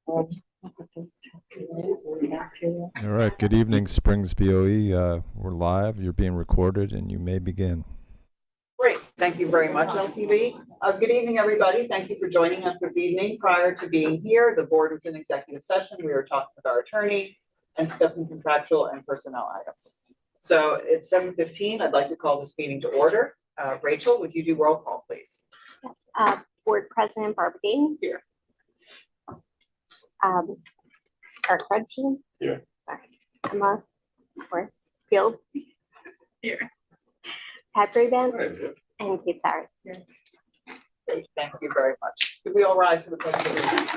All right, good evening, Springs BOE. We're live, you're being recorded, and you may begin. Great, thank you very much, LTV. Good evening, everybody. Thank you for joining us this evening. Prior to being here, the board was in executive session. We were talking with our attorney and discussing contractual and personnel items. So it's 7:15. I'd like to call this meeting to order. Rachel, would you do roll call, please? Board President Barbara Dean. Here. Eric Hudson. Here. Emma Field. Here. Pat Brabant and Kate Sarri. Great, thank you very much. Could we all rise to the pledge of allegiance?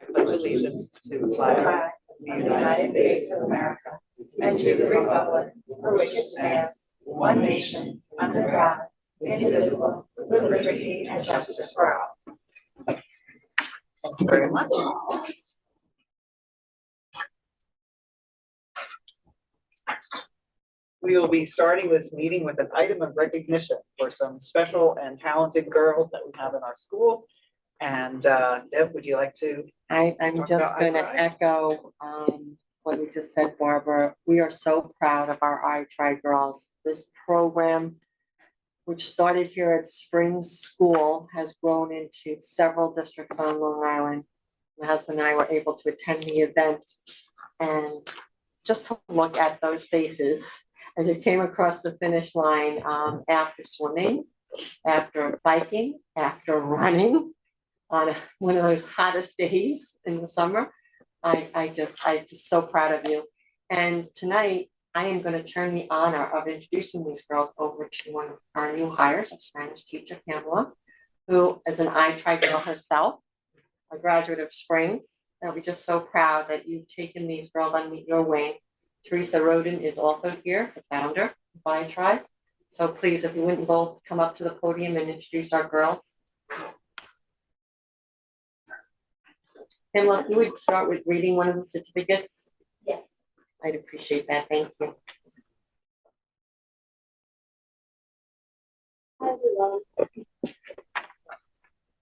I pledge allegiance to the flag of the United States of America and to the republic for which it stands, one nation, under God, indivisible, with liberty and justice for all. Thank you very much. We will be starting this meeting with an item of recognition for some special and talented girls that we have in our school. And Deb, would you like to? I'm just going to echo what you just said, Barbara. We are so proud of our iTry girls. This program, which started here at Springs School, has grown into several districts on Long Island. My husband and I were able to attend the event, and just to look at those faces as it came across the finish line after swimming, after biking, after running on one of those hottest days in the summer. I'm just so proud of you. And tonight, I am going to turn the honor of introducing these girls over to one of our new hires, a Spanish teacher, Pamela, who is an iTry girl herself, a graduate of Springs. And we're just so proud that you've taken these girls under your wing. Teresa Roden is also here, the founder of iTry. So please, if you wouldn't both come up to the podium and introduce our girls. Pamela, if you would start with reading one of the certificates. Yes. I'd appreciate that. Thank you. Hi everyone.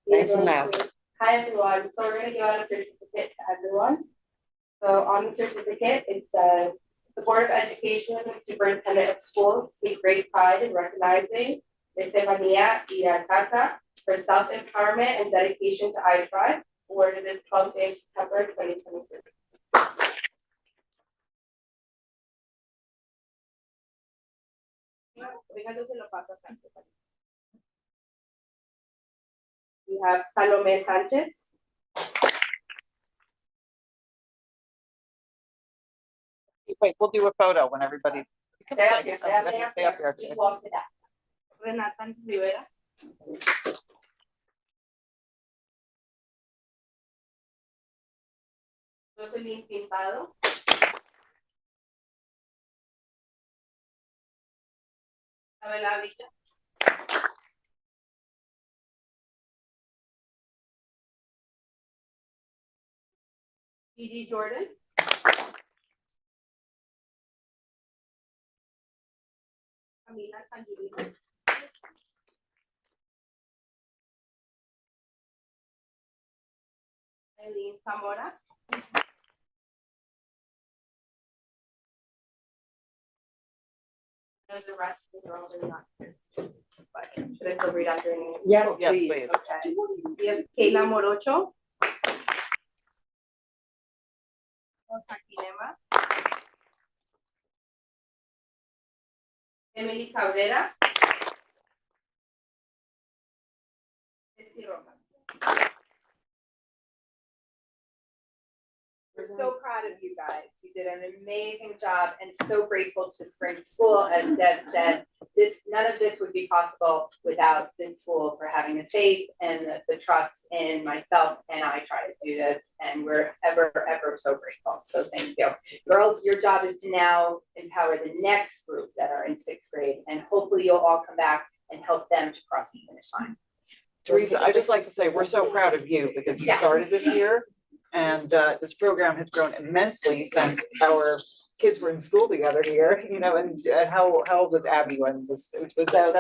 Nice and loud. Hi everyone. So we're going to give out a certificate to everyone. So on the certificate, it says, the Board of Education and Superintendent of Schools take great pride in recognizing Estefanía Iracasa for self-empowerment and dedication to iTry, awarded this 12th day of September 2023. We have Salome Sanchez. Wait, we'll do a photo when everybody's. Stay up here, Stay up here. Just walk to that. Renata Rivera. Jocelyn Pintado. Isabela Villa. Gigi Jordan. Camila Sanguilino. Eileen Zamora. And the rest of the girls are not here. But should I still read out your names? Yes, Yes, please. please. Okay. We have Kayla Morocho. Fatinema. Emily Cabrera. Betsy Rojas. We're so proud of you guys. You did an amazing job and so grateful to Spring School. As Deb said, none of this would be possible without this school for having the faith and the trust in myself, and I try to do this, and we're ever so grateful. So thank you. Girls, your job is to now empower the next group that are in 6th grade, and hopefully you'll all come back and help them to cross the finish line. Teresa, I'd just like to say we're so proud of you because you started this year, and this program has grown immensely since our kids were in school together here, you know, and how old was Abby when was it So,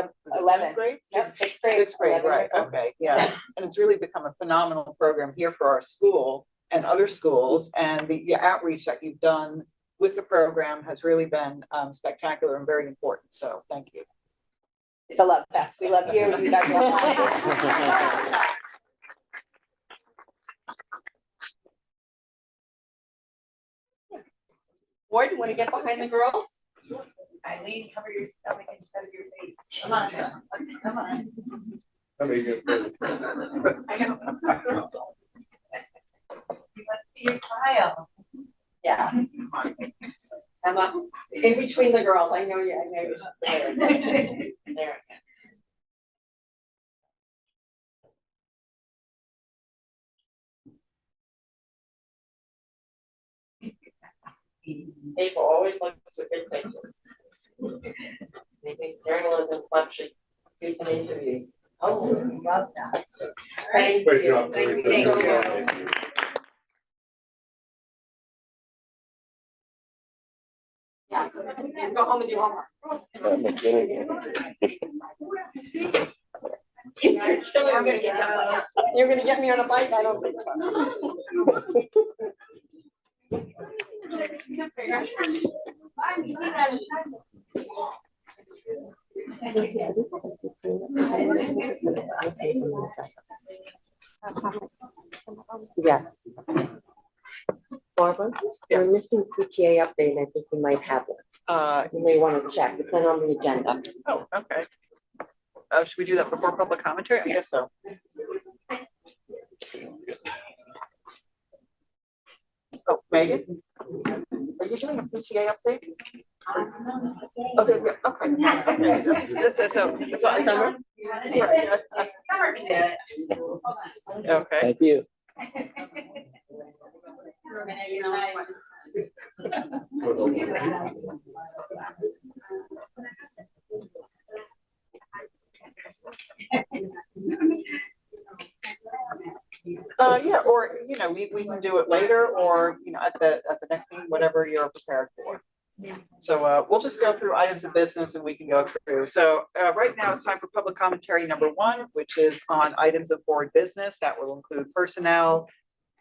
seventh grade? Yep, sixth grade. Sixth grade, 11 right, years old. okay, yeah. And it's really become a phenomenal program here for our school and other schools. And the outreach that you've done with the program has really been spectacular and very important. So thank you. It's a love fest. We love you. You guys love us. Ward, you want to get behind the girls? Eileen, cover your stomach instead of your face. Come on, come on. I know. You want to see your smile. Yeah. Emma, in between the girls, I know you. There. People always look for good pictures. Maybe journalism club should do some interviews. Oh, love that. Thank Great you. job. Thank you Great so job. much. Thank you. Yeah, go home and do homework. I'm kidding. I'm gonna get you on my. You're gonna get me on a bike, I don't think Yes. Barbara, Yes. we're missing PTA update, and I think we might have one. You may want to check, it's not on the agenda. Oh, okay. Should we do that before public commentary? I guess so. Oh, Megan? Are you doing a PTA update? Okay, good. Okay. So Summer? Okay. Thank you. Yeah, or, you know, we can do it later or, you know, at the next meeting, whatever you're prepared for. So we'll just go through items of business and we can go through. So right now it's time for public commentary number 1, which is on items of board business that will include personnel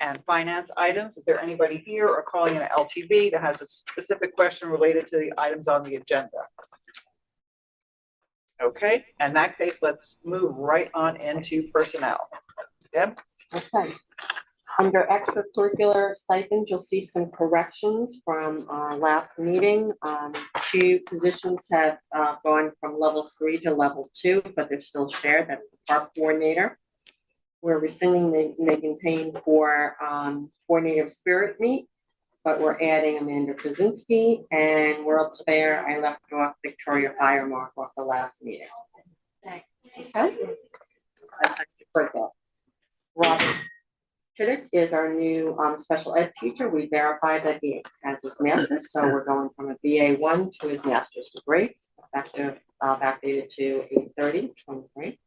and finance items. Is there anybody here or calling in an LTV that has a specific question related to the items on the agenda? Okay, in that case, let's move right on into personnel. Deb? Okay. Under extracurricular stipends, you'll see some corrections from our last meeting. 2 positions have gone from levels 3 to level 2, but they're still shared. That's the park coordinator. We're rescinding Megan Payne for coordinator of Spirit Meet, but we're adding Amanda Krasinski, and World's Fair, I left off Victoria Firemark off the last meeting. Okay? That's extra for that. Robert Chittick is our new special ed teacher. We verified that he has his master's, so we're going from a BA1 to his master's degree, effective backdated to 8/30/23.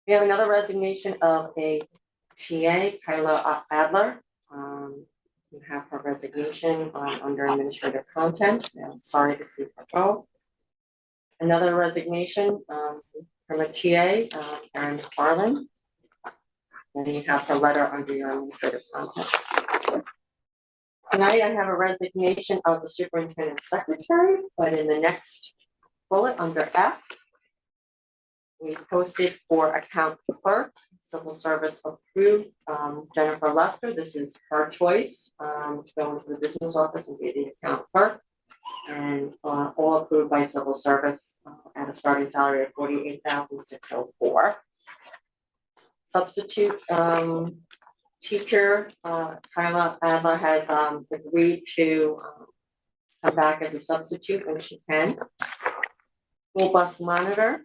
We have another resignation of a TA, Kyla Adler. We have her resignation under administrative content. I'm sorry to see her go. Another resignation from a TA, Erin Farland. And you have her letter under your administrative content. Tonight I have a resignation of the superintendent secretary, but in the next bullet under F, we posted for account clerk, civil service approved, Jennifer Lester. This is her choice to go into the business office and be the account clerk. And all approved by civil service at a starting salary of $48,604. Substitute teacher, Kyla Adler has agreed to come back as a substitute when she can. School bus monitor.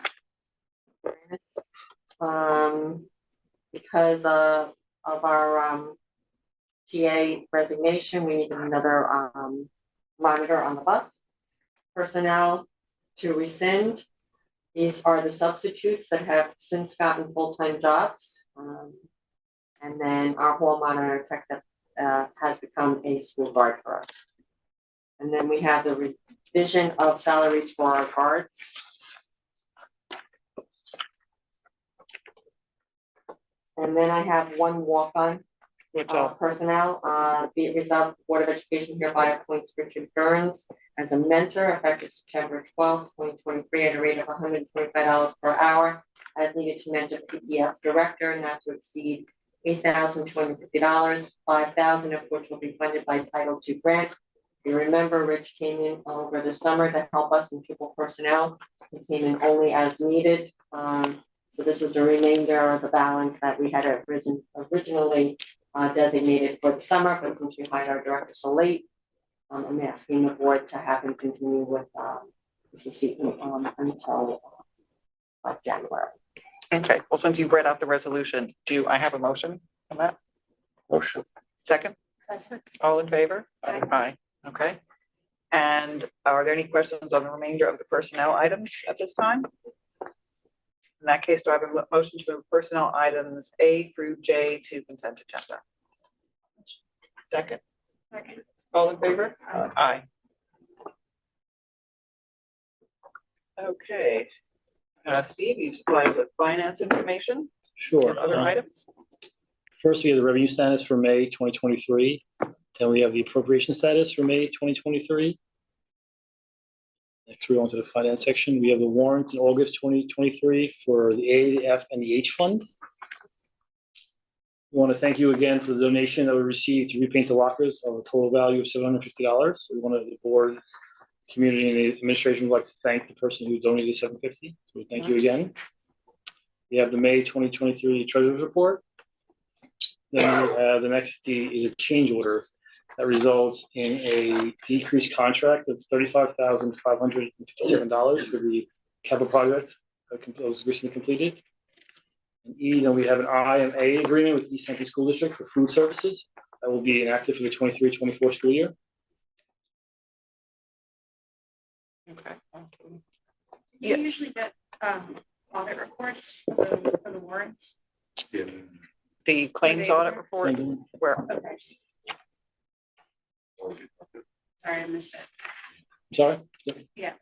Because of our TA resignation, we need another monitor on the bus. Personnel to rescind. These are the substitutes that have since gotten full-time jobs. And then our hall monitor tech that has become a school guard for us. And then we have the revision of salaries for our guards. And then I have one walk-on Which all, personnel, be it resolved, the Board of Education hereby appoints Richard Burns as a mentor effective September 12, 2023, at a rate of $125 per hour, as needed to mentor PPS director, not to exceed $8,250, $5,000 of which will be funded by Title II grant. You remember, Rich came in over the summer to help us in pupil personnel. He came in only as needed. So this is the remainder of the balance that we had originally designated for the summer, but since we hired our director so late, I'm asking the board to have him continue with this until January. okay, well, since you've read out the resolution, do I have a motion on that? Motion. Second? All in favor? Aye. Okay. And are there any questions on the remainder of the personnel items at this time? In that case, do I have a motion to move personnel items A through J to consent agenda? Second? Second. All in favor? Aye. Okay. Steve, you supplied with finance information Sure. and other items? First, we have the revenue status for May 2023. Then we have the appropriation status for May 2023. Next, we go on to the finance section. We have the warrants in August 2023 for the A, the F, and the H fund. We want to thank you again for the donation that we received to repaint the lockers of a total value of $750. We want the board, community, and the administration would like to thank the person who donated $750. So thank you again. We have the May 2023 treasurer's report. Then we have the next is a change order that results in a decreased contract of $35,557 for the capital project that was recently completed. And E, then we have an IMA agreement with East Hampton School District for food services that will be enacted for the 23-24 school year. Okay. Do Yeah. you usually get audit reports for the warrants? Yeah. The claims audit report, where, Okay. Sorry, I missed it. Sorry? Yeah.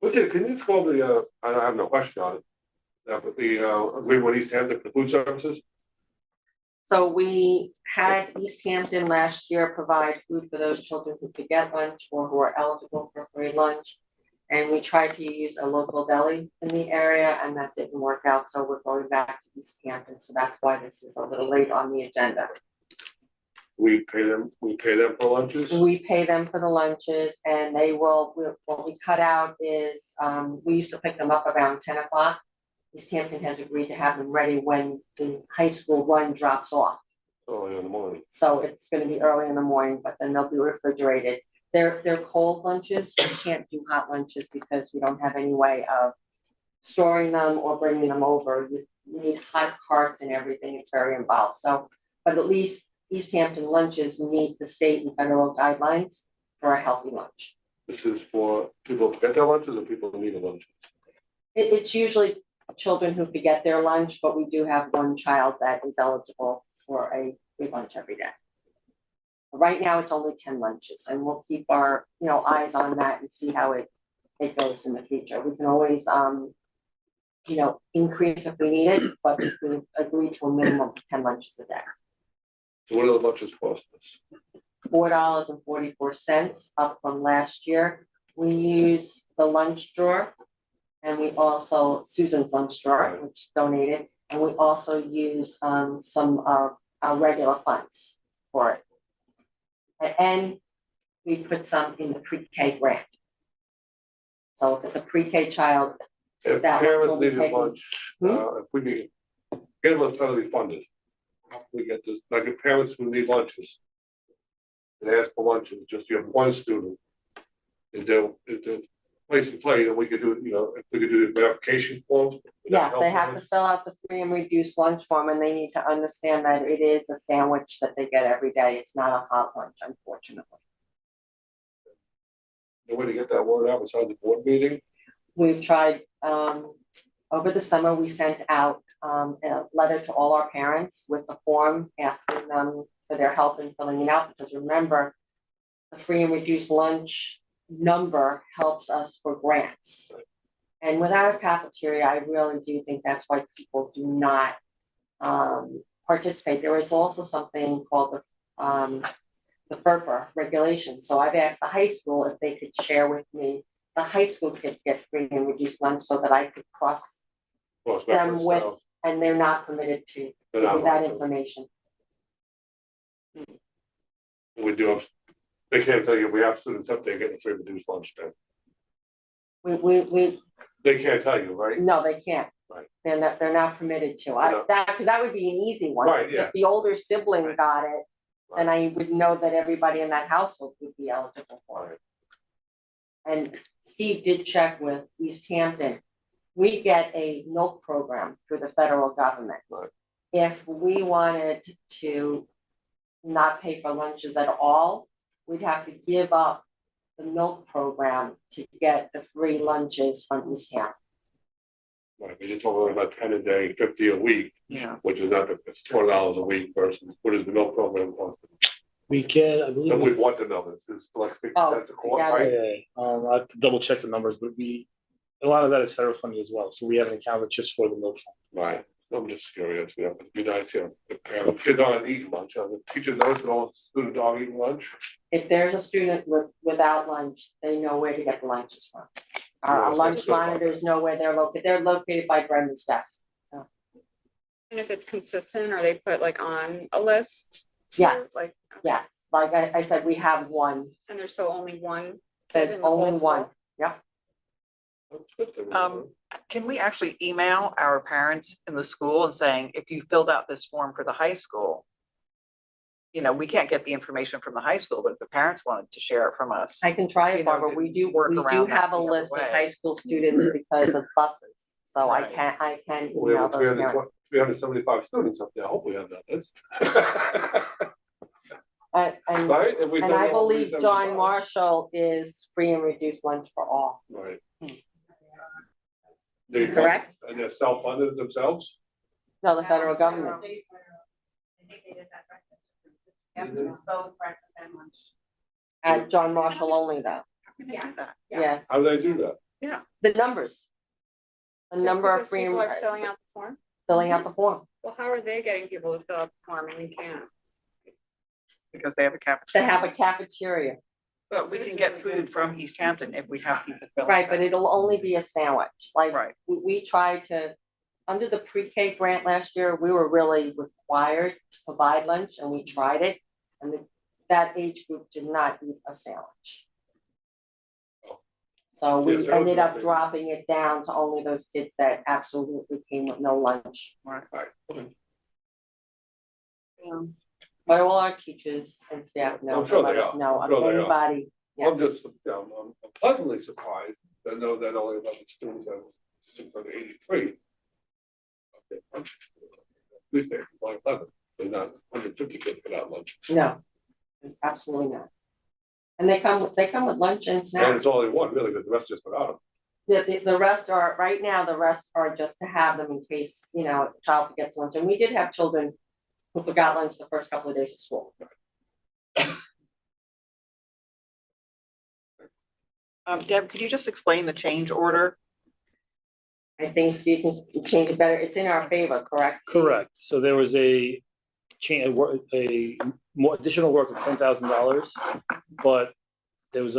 What's it, can you just go over the, I have no question on it. But the agreement with East Hampton for food services? So we had East Hampton last year provide food for those children who could get lunch or who are eligible for free lunch. And we tried to use a local deli in the area, and that didn't work out. So we're going back to East Hampton. So that's why this is a little late on the agenda. We pay them for lunches? We pay them for the lunches, and they will, what we cut out is, we used to pick them up around 10 o'clock. East Hampton has agreed to have them ready when the high school run drops off. Early in the morning. So it's gonna be early in the morning, but then they'll be refrigerated. They're cold lunches. We can't do hot lunches because we don't have any way of storing them or bringing them over. You need hot carts and everything. It's very involved. So, but at least East Hampton lunches meet the state and federal guidelines for a healthy lunch. This is for people to get their lunches or people who need a lunch? It's usually children who forget their lunch, but we do have one child that is eligible for a free lunch every day. Right now, it's only 10 lunches, and we'll keep our, eyes on that and see how it goes in the future. We can always, increase if we need it, but we agree to a minimum of 10 lunches a day. So what do the lunches cost us? $4.44 up from last year. We use the lunch drawer, and we also, Susan's lunch drawer, which donated, and we also use some of our regular funds for it. And we put some in the pre-K grant. So if it's a pre-K child, If that lunch will parents be need a taken. lunch, if we need, get them federally funded. How can we get this, like if parents who need lunches, and ask for lunches, just you have one student. Is there place to play, then we could do, if we could do the verification form? would that yes, help they have to us? fill out the free and reduced lunch form, and they need to understand that it is a sandwich that they get every day. It's not a hot lunch, unfortunately. a way to get that word out besides the board meeting? We've tried, over the summer, we sent out, a letter to all our parents with the form asking them for their help in filling it out, because remember, the free and reduced lunch number helps us for grants. And without a cafeteria, I really do think that's why people do not, participate. There is also something called the FERPA regulation. So I've asked the high school if they could share with me, the high school kids get free and reduced lunch so that I could cross, Well, it's Them referenced with- now. and they're not permitted to They're give not me that allowed to. information. We do have, they can't tell you, we have students up there getting free reduced lunch then. We, They can't tell you, right? no, they can't. Right. They're not permitted to. No. Because that would be an easy one. Right, yeah. If the older sibling Right. got it, then I would know that everybody in that household would be eligible for it. And Steve did check with East Hampton. We get a milk program through the federal government. Right. If we wanted to not pay for lunches at all, we'd have to give up the milk program to get the free lunches from East Hampton. Right, but you're talking about 10 a day, 50 a week, Yeah. which is not, it's $4 a week versus what is the milk program cost? We get, I believe. And we want to know this, it's like 60 Oh, cents a quart, together. right? I have to double check the numbers, but a lot of that is federal funding as well, so we have an account that's just for the milk fund. Right, I'm just curious, you know, it'd be nice, you know, if parents, kids aren't eating lunch, the teachers know that all students are eating lunch. If there's a student without lunch, they know where to get the lunches from. Our Yes, lunch that's good about monitors know where they're located. They're located by Brenda's desk. And if it's consistent, are they put like on a list? too? Yes. Like, Yes, like I said, we have one. and there's still only one? There's in the whole only one. school? Yep. That's good to know. Can we actually email our parents in the school and saying, if you filled out this form for the high school, you know, we can't get the information from the high school, but if the parents wanted to share it from us. I can try You it, know, Barbara. We do work around that have a the other list of way. high school students because of buses. So Right. I can We email have those parents. 375 students up there, I hope we have that list. And Right? If we and send I all believe 375. John Marshall is free and reduced lunch for all. Right. They- Correct? And they're self-funded themselves? No, the federal government. I think they did that breakfast. Yep, it was both breakfast and lunch. At John Marshall only though. Yeah. Yeah, How do they do that? the numbers. The Just number of because free people and are filling out the form? filling out the form. Well, how are they getting people to fill out the form and we can't? Because they have a They cafeteria. have a cafeteria. But we can get food from East Hampton if we have people fill. Right, but it'll only be a sandwich. Like, Right. we tried to, under the pre-K grant last year, we were really required to provide lunch and we tried it. And that age group did not eat a sandwich. So Yeah, we sandwich ended up is- dropping it down to only those kids that absolutely came with no lunch. Right. Right. Okay. But all our teachers and staff know, I'm sure let they us are. know I'm of sure they are. anybody. I'm just, I'm pleasantly surprised to know that only 11 students have 683. Okay, At least they're like 11, they're not 150 kids without lunch. No, it's absolutely not. And they come with lunch and And snacks. it's only one really, because the rest just without The rest are, right now, the rest are just to have them in case, you know, a child forgets lunch. And we did have children who forgot lunch the first couple of days of school. Deb, could you just explain the change order? I think Steve can change it better. It's in our favor, correct? Steve? Correct, so there was a change, more additional work of $10,000, but there was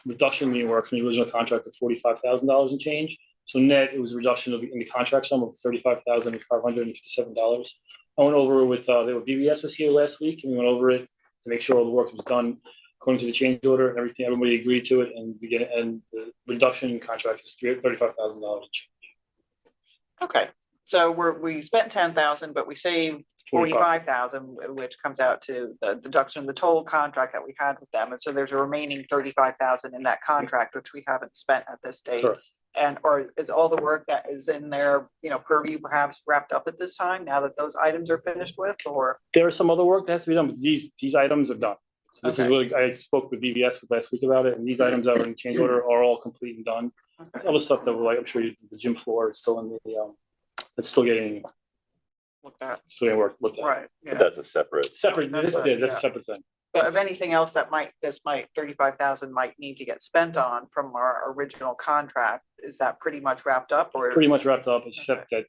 reduction in the work from the original contract of $45,000 and change. So net, it was a reduction in the contract sum of $35,557. I went over it with, BBS was here last week, and we went over it to make sure all the work was done according to the change order and everything. Everybody agreed to it, and the reduction in contract is $35,000. Okay, so we spent 10,000, but we saved 45,000, which comes out to the deduction of the total contract that we had with them. And so there's a remaining 35,000 in that contract, which we haven't spent at this date. Correct. And, or is all the work that is in their, purview perhaps wrapped up at this time, now that those items are finished with, or? There is some other work that has to be done, but these items are done. So this is Okay. really, I spoke with BBS last week about it, and these items that were in change order are all complete and done. Okay. Other stuff that were like, I'm sure you did, the gym floor is still in the, it's still getting, Looked at, looked at. right, But yeah. that's a separate. Separate, That's that's right, a yeah. separate thing. But of anything else that this might, 35,000 might need to get spent on from our original contract, is that pretty much wrapped up or? Pretty much wrapped up, except that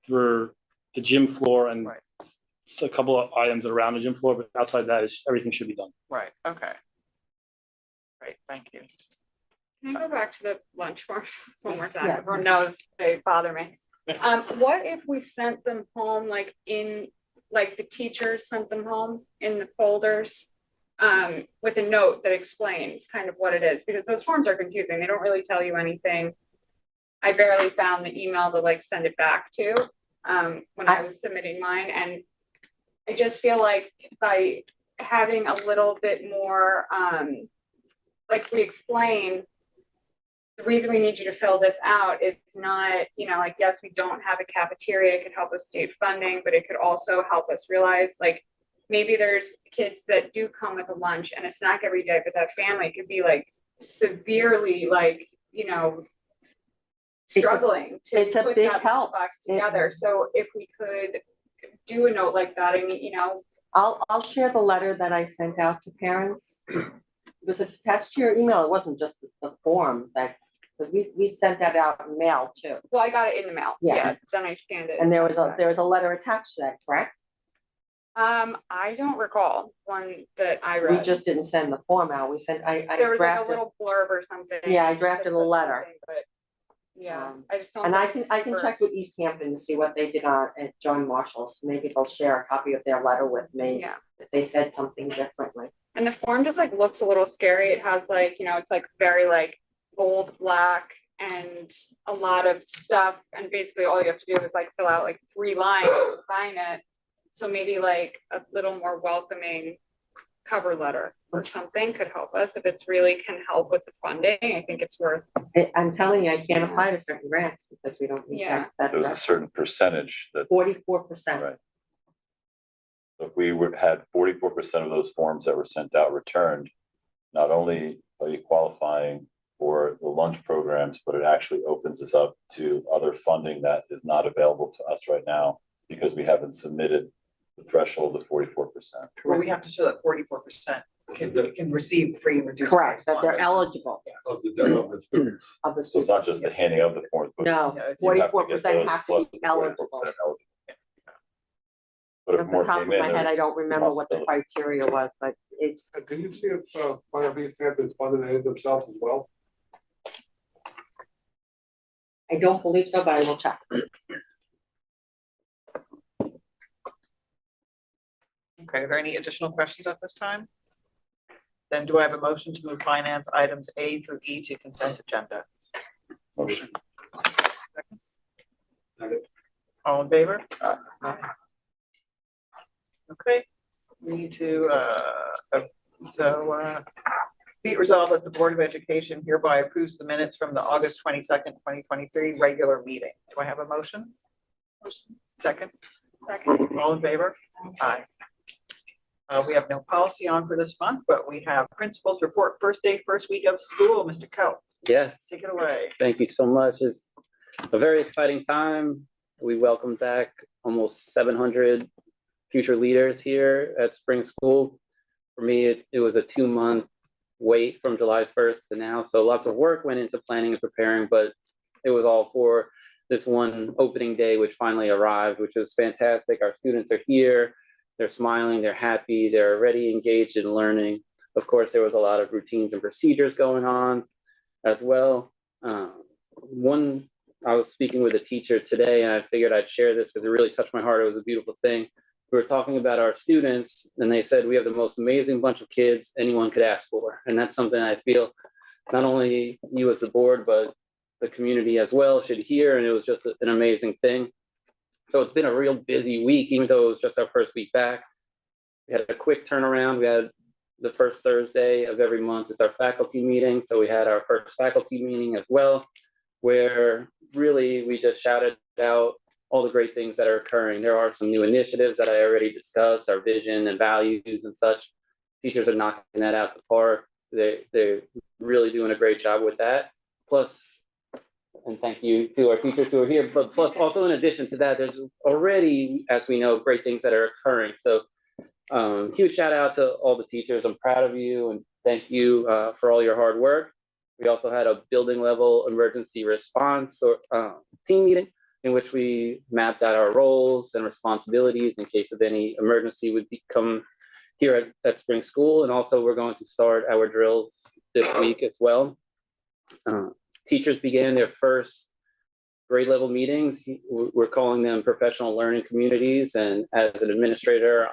for the gym floor and Right. a couple of items around the gym floor, but outside that is, everything should be done. Right, okay. Great, thank you. Can I go back to the lunch forms one more time? Yeah. Everyone knows they bother me. What if we sent them home, like the teachers sent them home in the folders, with a note that explains kind of what it is, because those forms are confusing. They don't really tell you anything. I barely found the email to like send it back to, when I was submitting mine, and I just feel like by having a little bit more, like we explain, the reason we need you to fill this out is not, like, yes, we don't have a cafeteria, it could help us save funding, but it could also help us realize, like, maybe there's kids that do come with a lunch and a snack every day, but that family could be like severely, like, struggling to it's a put big that help. box together. So if we could do a note like that, I mean, I'll share the letter that I sent out to parents. Because it's attached to your email. It wasn't just the form that, because we sent that out in mail too. well, I got it in the mail. Yeah. Then I scanned it. And there was a letter attached to that, correct? I don't recall one that I We read. just didn't send the form out. We sent, I There was like a drafted, little blurb or something. Yeah, I that drafted a said letter. something, But yeah, Um, I just don't. and I think can it's super- check with East Hampton to see what they did at John Marshall's. Maybe they'll share a copy of their letter with me Yeah. if they said something differently. And the form just like looks a little scary. It has like, it's like very like bold black and a lot of stuff. And basically all you have to do is like fill out like 3 lines to sign it. So maybe like a little more welcoming cover letter or something could help us. If it's really can help with the funding, I think it's worth. I'm telling you, I can't apply to certain grants because we don't need Yeah. that. There was a certain percentage that, 44%. right. If we had 44% of those forms that were sent out returned, not only are you qualifying for the lunch programs, but it actually opens us up to other funding that is not available to us right now because we haven't submitted the threshold of 44%. Well, we have to show that 44% can receive free and reduced. Correct, price that they're lunch. eligible Of the demo, it's good. of the So it's not students. just the handing of the forms, but No, Yeah, it's- you have to get 44% those have to plus be the 44% eligible. eligible. But if Off the more top came of in, my head, I there's don't remember what the possibility. criteria was, but it's, Can you see if, one of these Hamptons funded any themselves as well? I don't believe so, but I will check. Okay, are there any additional questions at this time? Then do I have a motion to move finance items A through E to consent agenda? Motion. All in favor? Okay, we need to, be it resolved that the Board of Education hereby approves the minutes from the August 22nd, 2023 regular meeting. Do I have a motion? Second? Second. All in favor? Aye. We have no policy on for this month, but we have principals report first day, first week of school. Mr. Coe, Yes. take it away. Thank you so much. It's a very exciting time. We welcomed back almost 700 future leaders here at Spring School. For me, it was a 2-month wait from July 1st to now. So lots of work went into planning and preparing, but it was all for this one opening day, which finally arrived, which was fantastic. Our students are here. They're smiling, they're happy, they're already engaged in learning. Of course, there was a lot of routines and procedures going on as well. I was speaking with a teacher today and I figured I'd share this because it really touched my heart. It was a beautiful thing. We were talking about our students and they said, we have the most amazing bunch of kids anyone could ask for. And that's something I feel not only you as the board, but the community as well should hear. And it was just an amazing thing. So it's been a real busy week, even though it was just our first week back. We had a quick turnaround. We had the first Thursday of every month. It's our faculty meeting. So we had our first faculty meeting as well, where really we just shouted out all the great things that are occurring. There are some new initiatives that I already discussed, our vision and values and such. teachers are knocking that out the park. They're really doing a great job with that. Plus, and thank you to our teachers who are here, but plus also in addition to that, there's already, as we know, great things that are occurring. So huge shout out to all the teachers. I'm proud of you and thank you for all your hard work. We also had a building level emergency response or team meeting in which we mapped out our roles and responsibilities in case of any emergency would become here at Spring School. And also we're going to start our drills this week as well. Teachers began their first grade level meetings. We're calling them professional learning communities. And as an administrator,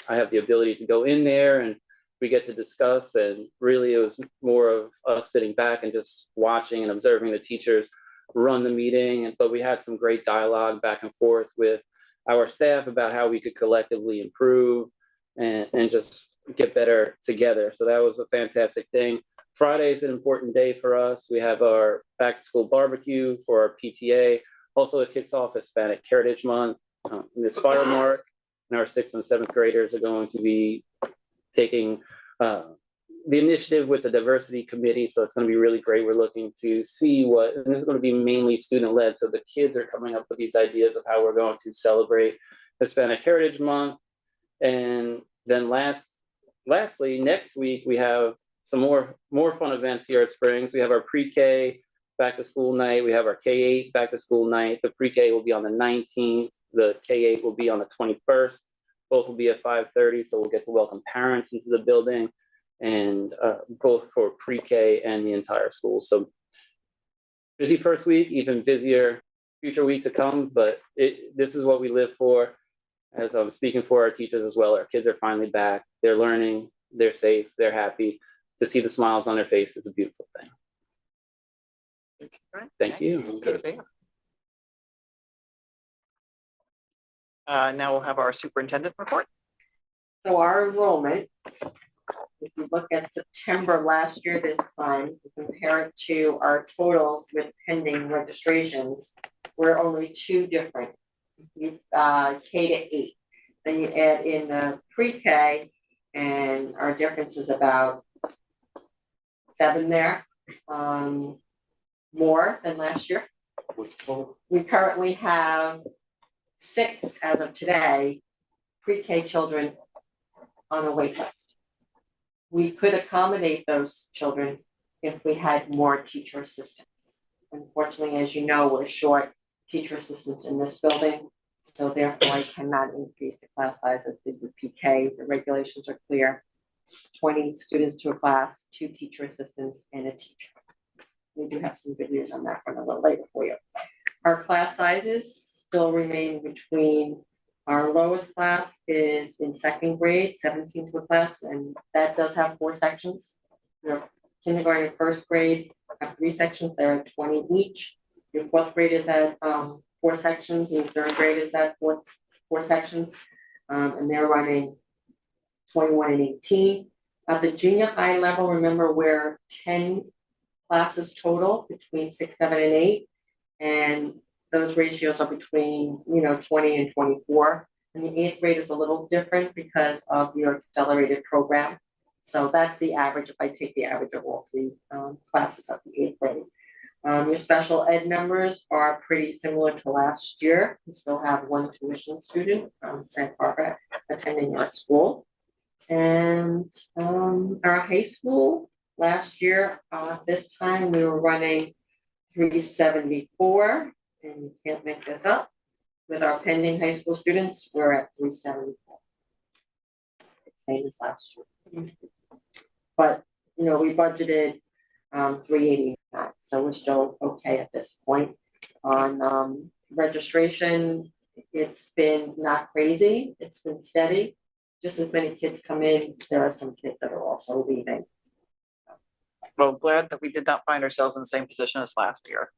I have the ability to go in there and we get to discuss. And really it was more of us sitting back and just watching and observing the teachers run the meeting. But we had some great dialogue back and forth with our staff about how we could collectively improve and just get better together. So that was a fantastic thing. Friday is an important day for us. We have our back to school barbecue for our PTA. Also, it kicks off Hispanic Heritage Month. Ms. Firemark and our 6th and 7th graders are going to be taking the initiative with the diversity committee. So it's going to be really great. We're looking to see what, and this is going to be mainly student led. So the kids are coming up with these ideas of how we're going to celebrate Hispanic Heritage Month. And then lastly, next week, we have some more fun events here at Springs. We have our pre-K back to school night. We have our K-8 back to school night. The pre-K will be on the 19th. The K-8 will be on the 21st. Both will be at 5:30. So we'll get to welcome parents into the building and both for pre-K and the entire school. So busy first week, even busier future week to come, but this is what we live for. As I'm speaking for our teachers as well, our kids are finally back. They're learning, they're safe, they're happy. To see the smiles on their face is a beautiful thing. Thank you. Now we'll have our superintendent report. So our enrollment, if you look at September last year this time, you compare it to our totals with pending registrations, we're only 2 different. You K to 8. Then you add in the pre-K, and our difference is about 7 there, more than last year. We currently have 6 as of today, pre-K children on a wait list. We could accommodate those children if we had more teacher assistants. Unfortunately, as you know, we're short teacher assistants in this building, so therefore I cannot increase the class size as the PK. The regulations are clear. 20 students to a class, 2 teacher assistants, and a teacher. We do have some good news on that one a little later for you. Our class sizes still remain between, our lowest class is in 2nd grade, 17 to a class, and that does have 4 sections. Your kindergarten and 1st grade have 3 sections, there are 20 each. Your 4th grade is at 4 sections, and your 3rd grade is at 4 sections, and they're running 21 and 18. At the junior high level, remember we're 10 classes total between 6, 7, and 8, and those ratios are between 20 and 24. And the 8th grade is a little different because of your accelerated program. So that's the average if I take the average of all 3 classes of the 8th grade. Your special ed numbers are pretty similar to last year. We still have 1 tuition student from Santa Barbara attending our school. And our high school last year, this time we were running 374, and you can't make this up. With our pending high school students, we're at 374. Same as last year. But we budgeted 389, so we're still okay at this point. On registration, it's been not crazy, it's been steady. Just as many kids come in, there are some kids that are also leaving. Well, glad that we did not find ourselves in the same position as last year.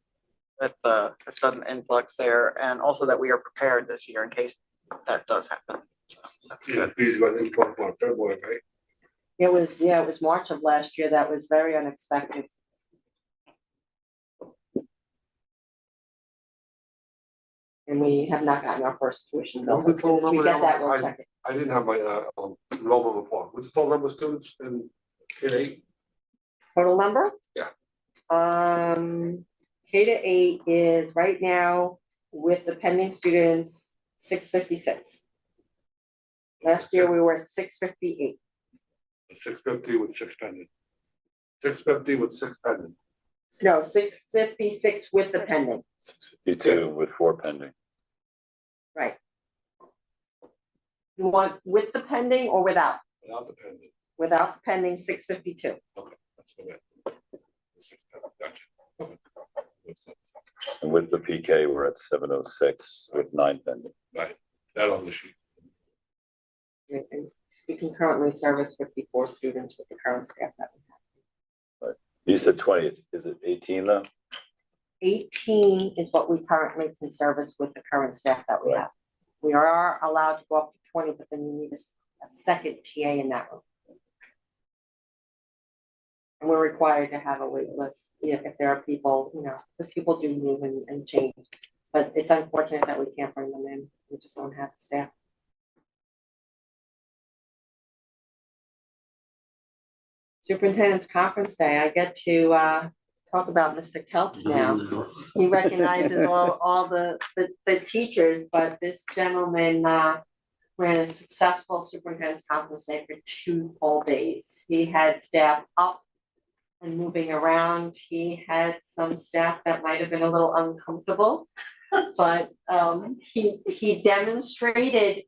With a sudden influx there, and also that we are prepared this year in case that does happen. So that's good. He's got influx on February, right? It was March of last year. That was very unexpected. And we have not gotten our first tuition bill. As soon as we get that, we'll check it. I didn't have my, enrollment report. What's the total number of students in eight? Total number? Yeah. K-8 is right now with the pending students, 656. Last year we were 658. 650 with 6 pending. 650 with 6 pending. No, 656 with the pending, 652 with 4 pending. right? You want with the pending or without? Without the pending. Without the pending, 652. Okay, that's what that. 650, gotcha. Okay. And with the PK, we're at 706 with 9 pending. Right, that on the sheet. And we can currently service 54 students with the current staff that we have. You said 20, is it 18 though? 18 is what we currently can service with the current staff that we have. We are allowed to go up to 20, but then you need a second TA in that room. And we're required to have a wait list if there are people, because people do move and change. But it's unfortunate that we can't bring them in. We just don't have the staff. Superintendent's Conference Day, I get to talk about Mr. Kelt now. He recognizes all the teachers, but this gentleman ran a successful Superintendent's Conference Day for 2 whole days. He had staff up and moving around. He had some staff that might have been a little uncomfortable, but he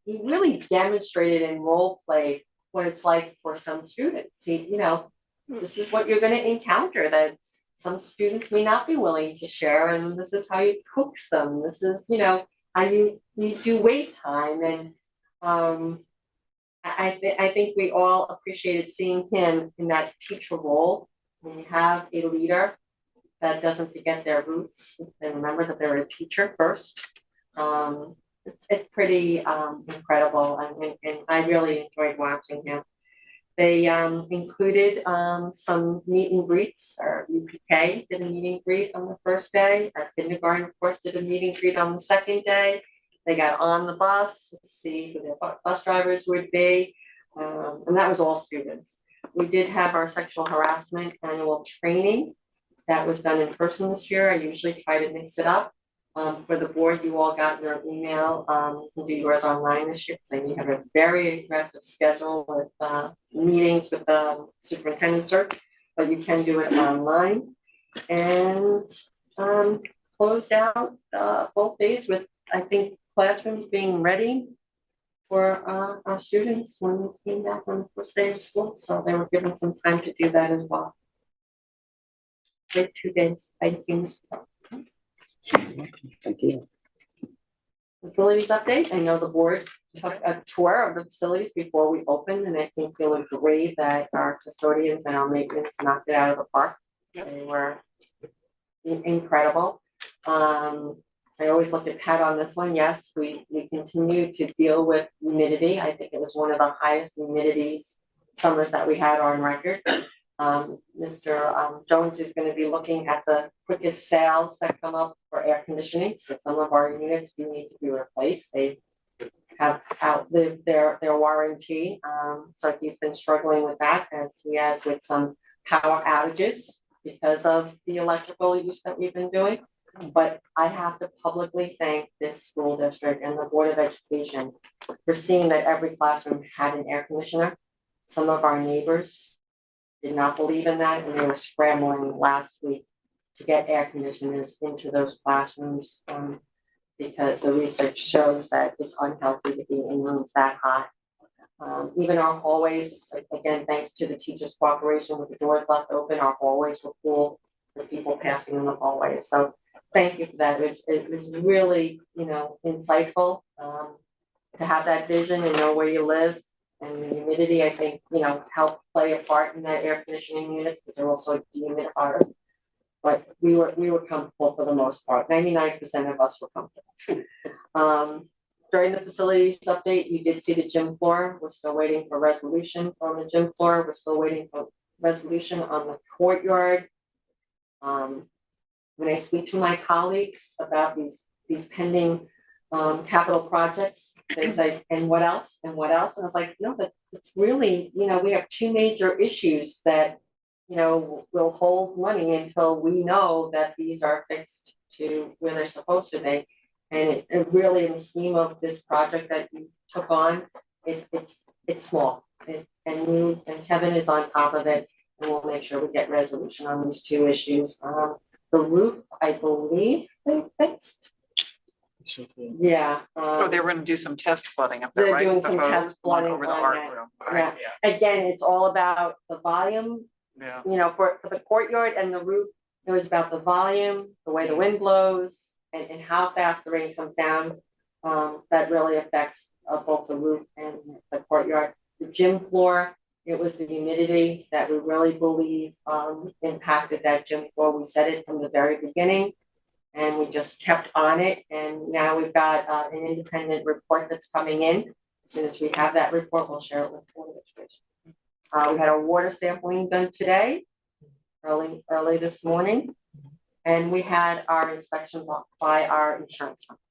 really demonstrated in role play what it's like for some students. This is what you're going to encounter, that some students may not be willing to share, and this is how you coax them. This is, how you do wait time. And I think we all appreciated seeing him in that teacher role. When you have a leader that doesn't forget their roots and remember that they're a teacher first, it's pretty incredible, and I really enjoyed watching him. They included some meet and greets. Our UPK did a meet and greet on the first day. Our kindergarten, of course, did a meet and greet on the second day. They got on the bus to see who their bus drivers would be, and that was all students. We did have our sexual harassment annual training. That was done in person this year. I usually try to mix it up. For the board, you all got your email. You can do yours online this year. So we have a very aggressive schedule with meetings with the superintendent search, but you can do it online. And closed out both days with, I think, classrooms being ready for our students when we came back on the first day of school. So they were given some time to do that as well. Great 2 days. Thank you, Mr. Thank you. Facilities update. I know the board took a tour of the facilities before we opened, and I think you'll agree that our custodians and our maintenance knocked it out of the park. They were incredible. I always look at Pat on this one. Yes, we continue to deal with humidity. I think it was one of the highest humidities summers that we had on record. Mr. Jones is going to be looking at the quickest sales that come up for air conditioning. So some of our units do need to be replaced. They have outlived their warranty. So he's been struggling with that, as he has with some power outages because of the electrical use that we've been doing. But I have to publicly thank this school district and the Board of Education for seeing that every classroom had an air conditioner. Some of our neighbors did not believe in that, and they were scrambling last week to get air conditioners into those classrooms because the research shows that it's unhealthy to be in rooms that hot. Even our hallways, again, thanks to the teachers' cooperation with the doors left open, our hallways were full with people passing in the hallways. So thank you for that. It was really, insightful to have that vision and know where you live. And the humidity, I think, helped play a part in that air conditioning units because they're also dehumidifiers. But we were comfortable for the most part. 99% of us were comfortable. During the facilities update, you did see the gym floor. We're still waiting for resolution on the gym floor. We're still waiting for resolution on the courtyard. When I speak to my colleagues about these pending capital projects. They say, and what else? And what else? And I was like, no, but it's really, we have two major issues that, will hold money until we know that these are fixed to where they're supposed to be. And it really, in the scheme of this project that you took on, it's small. And Kevin is on top of it, and we'll make sure we get resolution on these two issues. The roof, I believe they fixed. Yeah. So they were gonna do some test flooding up there, They're right? doing The some hose, test the one flooding over the on art that. room. Yeah. Right, yeah, Again, it's all about the volume, yeah. for the courtyard and the roof. It was about the volume, the way the wind blows, and how fast the rain comes down. That really affects both the roof and the courtyard. The gym floor, it was the humidity that we really believe impacted that gym floor. We said it from the very beginning, and we just kept on it. And now we've got an independent report that's coming in. As soon as we have that report, we'll share it with the Board of Education. We had our water sampling done today, early this morning, and we had our inspection by our insurance company.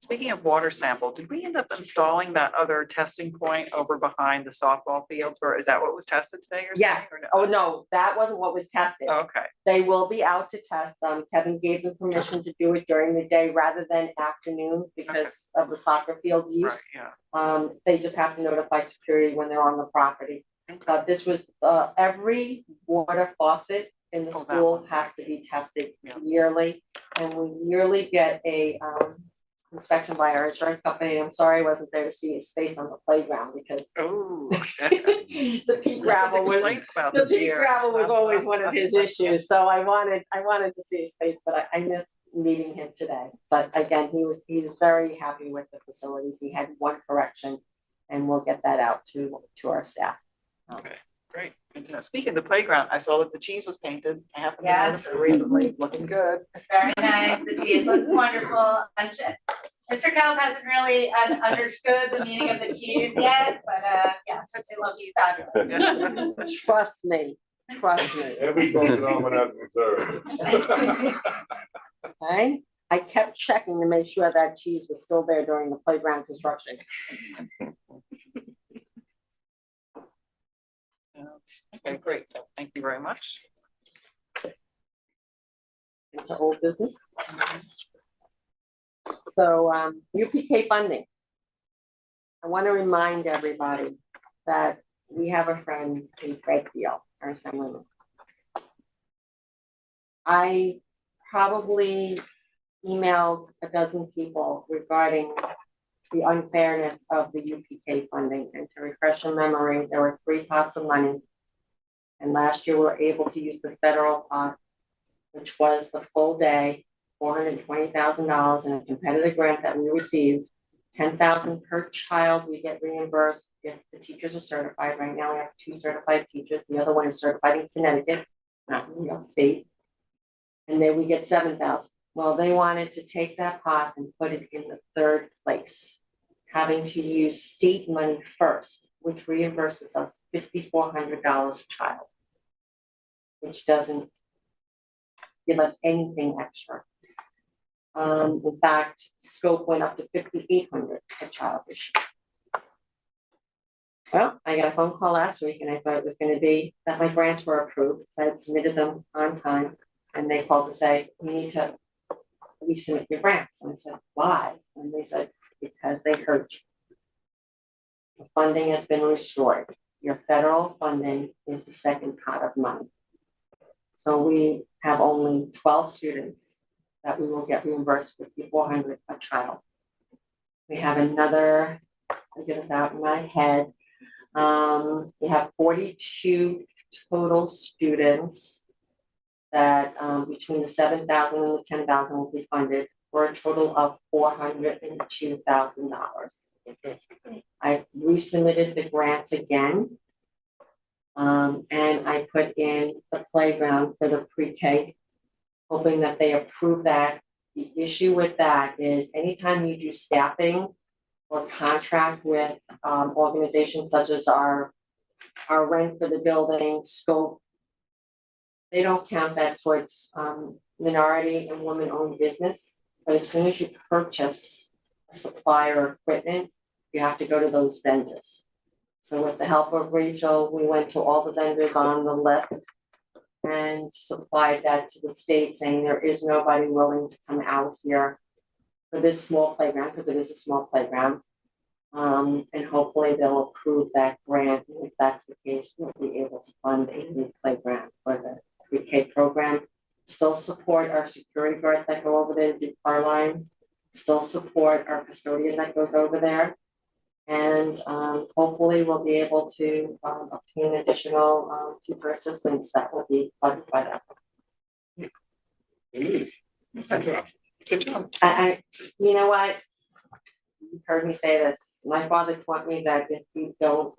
Speaking of water sample, did we end up installing that other testing point over behind the softball fields, or is that what was tested today or something? Yes. Or no? Oh, no, that wasn't what was tested. Okay, They will be out to test them. Kevin gave them permission to do it during the day rather than afternoons because of the soccer field use. right, yeah. They just have to notify security when they're on the property. Okay. This was, every water faucet in the Oh, that school one. has to be tested Yeah. yearly. And we yearly get a, inspection by our insurance company. I'm sorry I wasn't there to see his face on the playground because Oh. the pea gravel was, the pea gravel was always one of his issues. So I wanted to see his face, but I missed meeting him today. But again, he was very happy with the facilities. He had one correction, and we'll get that out to our staff. Okay, great. Good to know. Speaking of the playground, I saw that the cheese was painted. I happened to Yes. notice it recently, looking good. Very nice. The cheese looks wonderful. Mr. Kells hasn't really understood the meaning of the cheese yet, but yeah, such a lovely, fabulous. Trust me. Every broken almanac deserved. Okay. I kept checking to make sure that cheese was still there during the playground construction. Okay, great. Thank you very much. Into old business. So UPK funding. I want to remind everybody that we have a friend in Fred Beal, our assemblyman. I probably emailed a dozen people regarding the unfairness of the UPK funding. And to refresh your memory, there were 3 pots of money. And last year we were able to use the federal pot, which was the full day, $420,000 in a competitive grant that we received. $10,000 per child we get reimbursed if the teachers are certified. Right now we have 2 certified teachers. The other one is certified in Connecticut, not in New York State. And then we get $7,000. Well, they wanted to take that pot and put it in the 3rd place, having to use state money first, which reimburses us $5,400 a child, which doesn't give us anything extra. In fact, scope went up to $5,800 a child this year. Well, I got a phone call last week and I thought it was going to be that my grants were approved. So I had submitted them on time and they called to say, you need to resubmit your grants. And I said, why? And they said, because they hurt you. The funding has been restored. Your federal funding is the 2nd pot of money. So we have only 12 students that we will get reimbursed with $400 a child. We have another, I get this out in my head. We have 42 total students that between the $7,000 and the $10,000 will be funded for a total of $402,000. I resubmitted the grants again. And I put in the playground for the pre-K, hoping that they approve that. The issue with that is anytime you do staffing or contract with organizations such as our rent for the building, scope, they don't count that towards minority and woman-owned business. But as soon as you purchase a supplier or equipment, you have to go to those vendors. So with the help of Rachel, we went to all the vendors on the list and supplied that to the state, saying there is nobody willing to come out here for this small playground, because it is a small playground. And hopefully they'll approve that grant. And if that's the case, we'll be able to fund a new playground for the pre-K program. Still support our security guards that go over there to do car line. Still support our custodian that goes over there. And hopefully we'll be able to obtain additional teacher assistants that will be funded by that. Good job. You know what? You've heard me say this. My father taught me that if you don't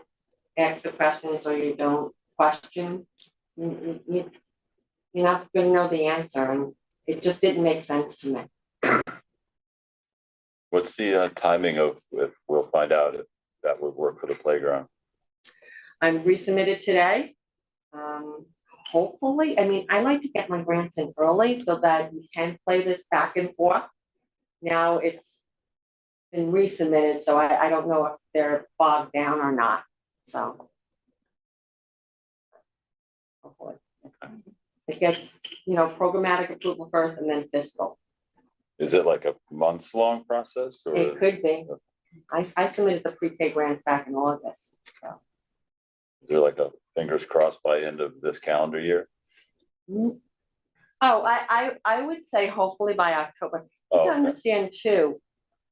ask the questions or you don't question, you're not going to know the answer. And it just didn't make sense to me. What's the timing of, if we'll find out if that would work for the playground? I'm resubmitted today. Hopefully, I mean, I like to get my grants in early so that you can play this back and forth. Now it's been resubmitted, so I don't know if they're bogged down or not, so. Hopefully. It gets, programmatic approval first and then fiscal. Is it like a months-long process or? It could be. I submitted the pre-K grants back in August, so. Is there like a fingers crossed by end of this calendar year? Oh, I would say hopefully by October. You Oh, have to okay. understand too,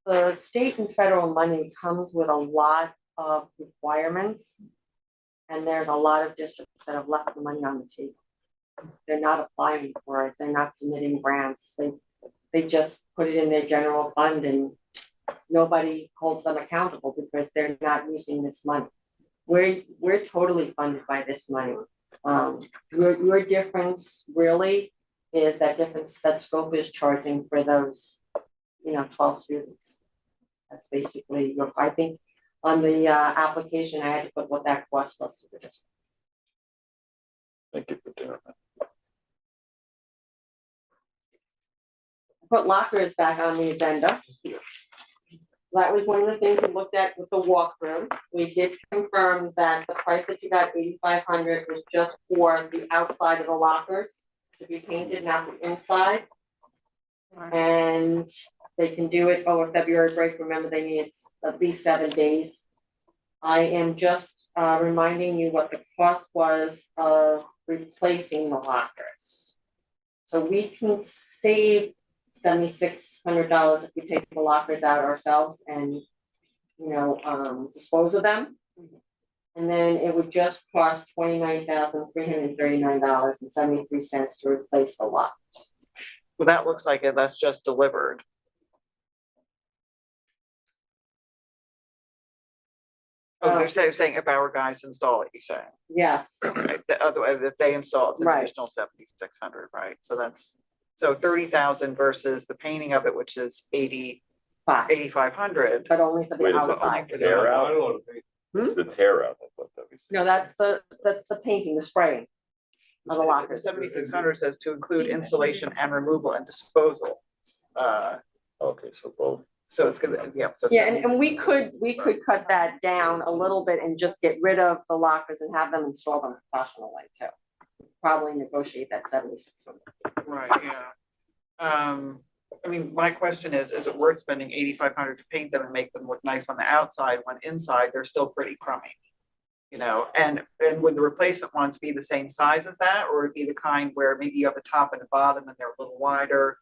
the state and federal money comes with a lot of requirements. And there's a lot of districts that have left the money on the table. They're not applying for it. They're not submitting grants. They just put it in their general fund and nobody holds them accountable because they're not using this money. We're totally funded by this money. Your difference really is that difference that Scope is charging for those, 12 students. That's basically I think on the application, I had to put what that cost was to the district. Thank you for doing that. Put lockers back on the agenda. That was one of the things we looked at with the walkthrough. We did confirm that the price that you got, $8,500, was just for the outside of the lockers to be painted, not the inside. And they can do it over February break. Remember, they need at least 7 days. I am just reminding you what the cost was of replacing the lockers. So we can save $7,600 if we take the lockers out ourselves and, dispose of them. And then it would just cost $29,339.73 to replace the lockers. Well, that looks like that's just delivered. Oh, they're saying if our guys install it, you're saying? Yes. Okay, otherwise, if they install it, it's an Right. additional 7,600, right? So 30,000 versus the painting of it, which is 8,500. But only for the Wait, is it outside. the tear out? I don't know. It's the tear out. I thought that was. No, that's the painting, the spraying of the lockers. 7,600 says to include installation and removal and disposal. Okay, so both. So it's gonna, yeah. So Yeah, and we could cut that down a little bit and just get rid of the lockers and have them install them professionally too. Probably negotiate that 7,600. Right, yeah. I mean, my question is it worth spending 8,500 to paint them and make them look nice on the outside when inside they're still pretty crummy? And would the replacement ones be the same size as that, or would it be the kind where maybe you have a top and a bottom and they're a little wider?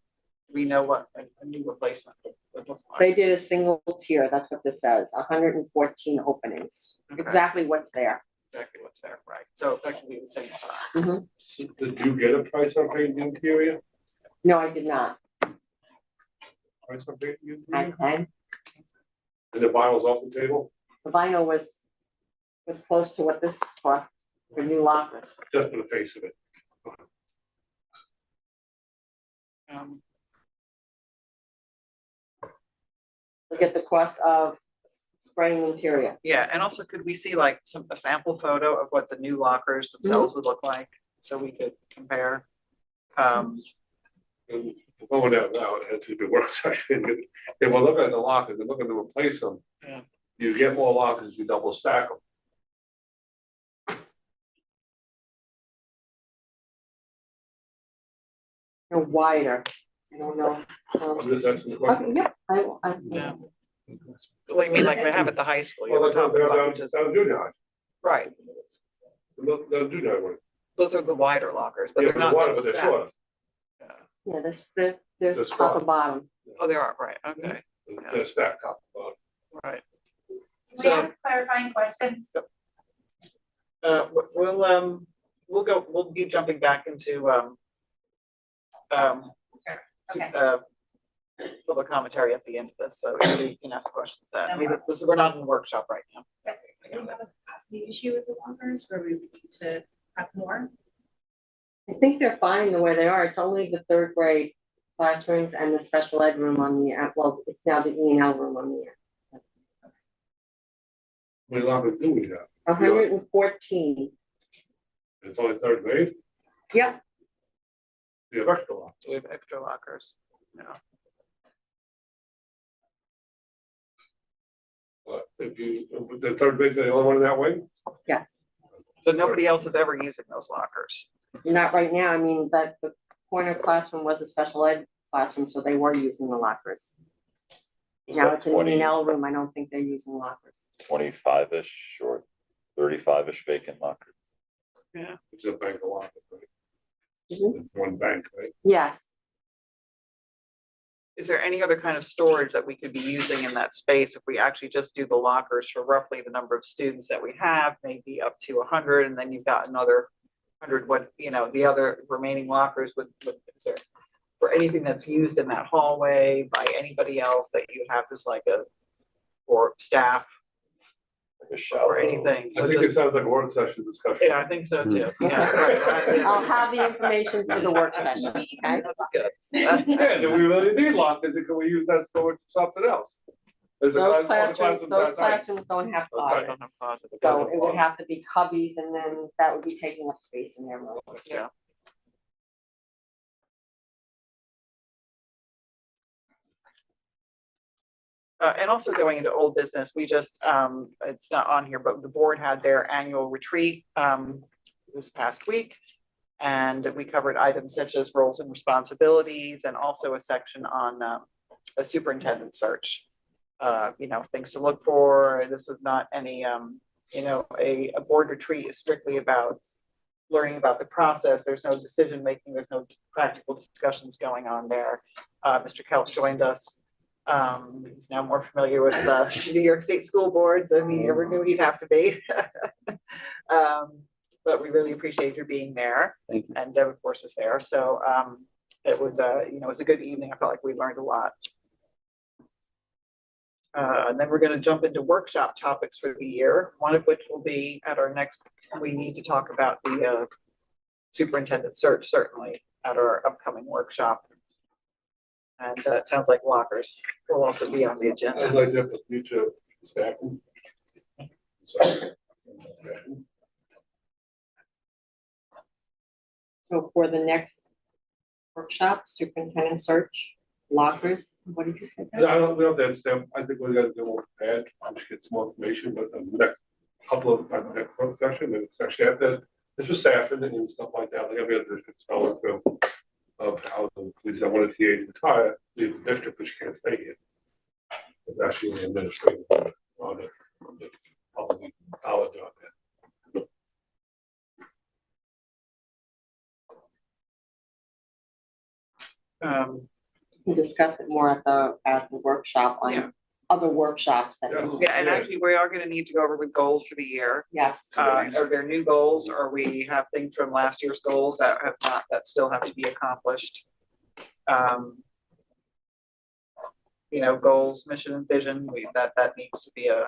We know what a new replacement would look like. They did a single tier, that's what this says, 114 openings, Okay. exactly what's there. Exactly what's there, right? So effectively the same size. So did you get a price on painting the interior? No, I did not. Price on painting the I interior? had, And the vinyl's off the table? the vinyl was close to what this cost for new lockers. Just for the face of it. Look at the cost of spraying interior. Yeah, and also could we see like a sample photo of what the new lockers themselves would look like, so we could compare? And we're going down now, it should be work session. If we're looking at the lockers, and looking to replace them. Yeah. You get more lockers, you double stack them. They're wider. I don't know. I'm just asking the Okay, question. yeah, Yeah. What do you mean, like they have at the high school? Well, You're they're talking about down, just- down junior high. Right, They'll do that one. those are the wider lockers, but Yeah, they're not. water, but they're double short. stacked. yeah, there's There's top five. and bottom. Oh, they are, right, okay, They're stacked up. right. Can we So, ask clarifying questions? we'll be jumping back into, Okay. public commentary at the end of this, so you can ask questions then. I mean, we're not in the workshop right now. Do you have a capacity issue with the lockers where we would need to have more? I think they're fine the way they are. It's only the third grade classrooms and the special ed room on the, well, it's now the E and L room on the end. How many lockers do we have? 114. It's only third grade, Yep, we have extra lockers. So we have extra lockers, yeah. But if you, the third grade's the only one in that way? yes. So nobody else is ever using those lockers. Not right now. I mean, that the corner classroom was a special ed classroom, so they were using the lockers. Now it's an E and L room. I don't think they're using lockers. 25-ish or 35-ish vacant lockers. Yeah. It's a bank of lockers, right? Mhm. It's one bank, right? Yes. Is there any other kind of storage that we could be using in that space if we actually just do the lockers for roughly the number of students that we have, maybe up to 100, and then you've got another 100, what, you know, the other remaining lockers is there for anything that's used in that hallway by anybody else that you have as like or staff Like a or shower. anything? I think it sounds like a work session discussion. Yeah, I think so too. Yeah, right. I'll have the information for the work session, okay? That's good. Yeah, do we really need lockers, or can we use that storage for something else? Is it Those class- classrooms, those outside? classrooms don't have Don't have closets. closets. So it would have to be cubbies and then that would be taking up space in their room. Yeah. And also going into old business, we just, it's not on here, but the board had their annual retreat this past week. And we covered items such as roles and responsibilities and also a section on a superintendent search. You know, things to look for. This was not any, you know, a board retreat is strictly about learning about the process. There's no decision making. There's no practical discussions going on there. Mr. Kelp joined us. He's now more familiar with the New York State school boards than he ever knew he'd have to be. But we really appreciate your being there. Thank you. And Deb, of course, was there. So it was you know, it was a good evening. I felt like we learned a lot. And then we're going to jump into workshop topics for the year, one of which will be at our next, we need to talk about the superintendent search, certainly at our upcoming workshop. And it sounds like lockers will also be on the I'd agenda. like to have the future staffing. So, So for the next workshop, superintendent search, lockers, what did you say? I don't, we don't have to stamp. I think we gotta do more prepared, we should get some more information, but the next couple of, next work session, and it's actually at the, it's just staffing and stuff like that, like every other district, going through of how the police that wanted to retire, leave the district, but you can't stay here. It's actually an administrative on it. It's probably our job. We'll discuss it more at the workshop Yeah. on other workshops that. Yes. Yeah, and actually, we are going to need to go over with goals for the year. Yes. Are there new goals, or we have things from last year's goals that have not, that still have to be accomplished? You know, goals, mission and vision, that needs to be a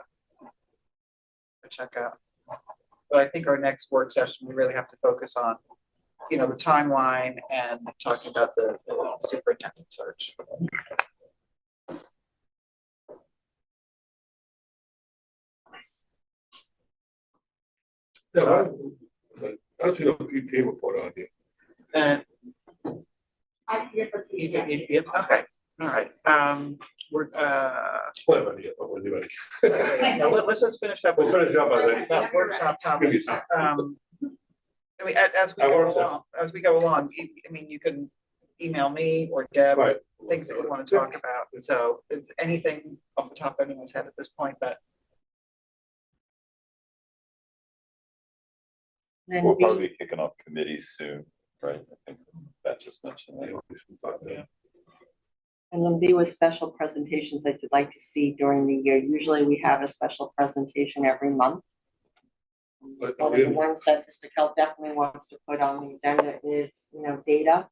checkout. But I think our next work session, we really have to focus on, you know, the timeline and talking about the superintendent search. Yeah, I see no PT report on here. And I can get the PTA. Okay, all right, we're, Well, idea, but we'll do it. let's just finish up. We'll finish up on that. That workshop topics. I mean, as we I go want to- along, I mean, you can email me or Deb, Right. things that you want to talk about. So is anything off the top of anyone's head at this point that, Then We'll B, probably be kicking off committees soon, right? I think that just mentioned that. Yeah. and then B was special presentations that you'd like to see during the year. Usually we have a special presentation every month. But One of the ones that Mr. Kell definitely wants to put on the agenda is, data.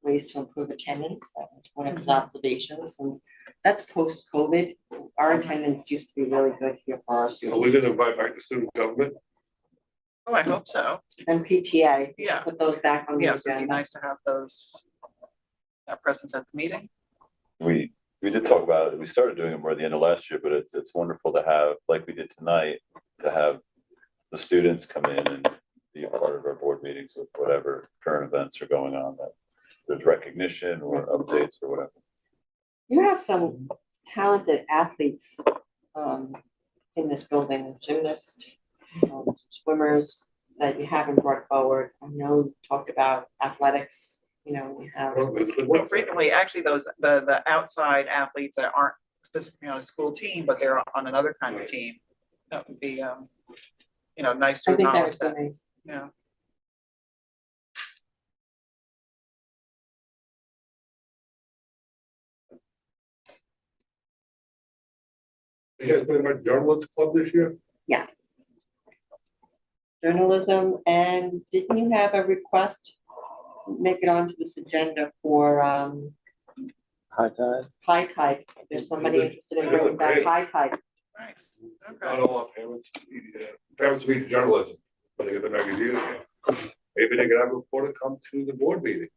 Ways to improve attendance, that was one of his observations, and that's post-COVID. Our attendance used to be really good here for our Are we students. gonna invite back the student government? oh, I hope so. And PTA, Yeah. put those back on the Yes, it'd be agenda. nice to have those presence at the meeting. We did talk about it. We started doing it more at the end of last year, but it's wonderful to have, like we did tonight, to have the students come in and be a part of our board meetings with whatever current events are going on, that there's recognition or updates or whatever. You have some talented athletes in this building, gymnasts, swimmers that you haven't brought forward. I know you talked about athletics, we have. Well, frequently, actually, the outside athletes that aren't specifically on a school team, but they're on another kind of team. That would be, nice to I think that acknowledge would that, be nice. yeah. You guys put my journalist club this year? Yes. Journalism, and didn't you have a request, make it onto this agenda for High tide. high tide? There's somebody interested in bringing back high tide. Nice, Not okay. all our parents read journalism, but they get the magazine. Maybe they can have a reporter come to the board meeting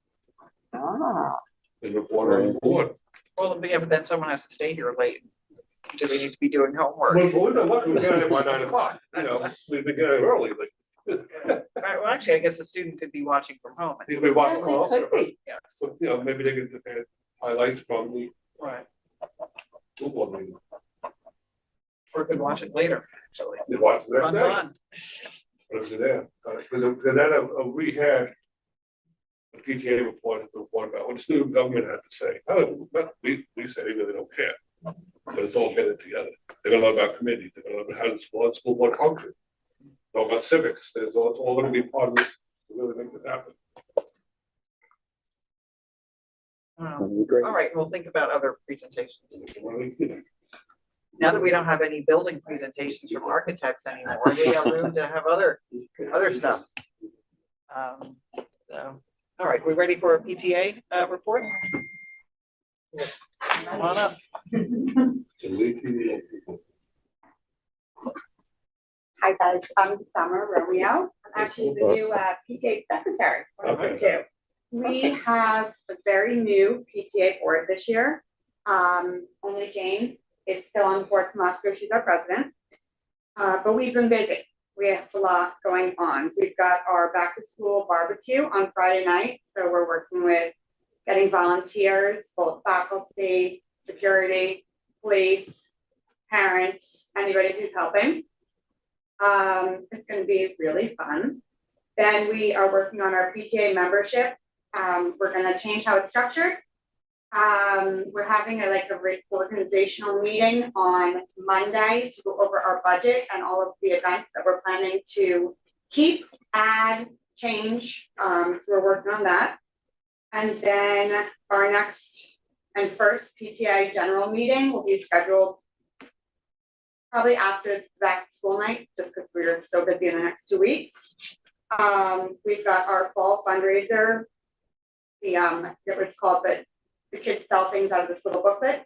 Ah, and report on the board. Well, yeah, but then someone has to stay here late. Do we need to be doing homework? Well, we've been lucky, we got it by 9 o'clock, we've been getting early, like. Well, actually, I guess a student could be watching from home. He's been watching Yes, they also, could be. Yes, but, maybe they can get highlights from the right. school board meeting. Or could watch it later, actually. They watch the next Fun, day. fun. But it's there, because then we had a PTA report about what the student government had to say. Oh, we say they really don't care, but it's all getting together. They're gonna learn about committees, they're gonna learn about how the school board function. Talk about civics, it's all gonna be part of this, to really make this happen. All right, we'll think about other presentations. Now that we don't have any building presentations from architects anymore, we have room to have other stuff. So, all right, we ready for a PTA report? Come on up. Hi guys, I'm Summer Romeo. I'm actually the new PTA secretary. Okay. We have a very new PTA board this year. Only Jane is still on the board from last year. She's our president. But we've been busy. We have a lot going on. We've got our back to school barbecue on Friday night. So we're working with getting volunteers, both faculty, security, police, parents, anybody who's helping. It's going to be really fun. Then we are working on our PTA membership. We're going to change how it's structured. We're having a organizational meeting on Monday to go over our budget and all of the events that we're planning to keep, add, change. So we're working on that. And then our next and first PTA general meeting will be scheduled probably after back to school night, just because we're so busy in the next 2 weeks. We've got our fall fundraiser. It's called the kids sell things out of this little booklet.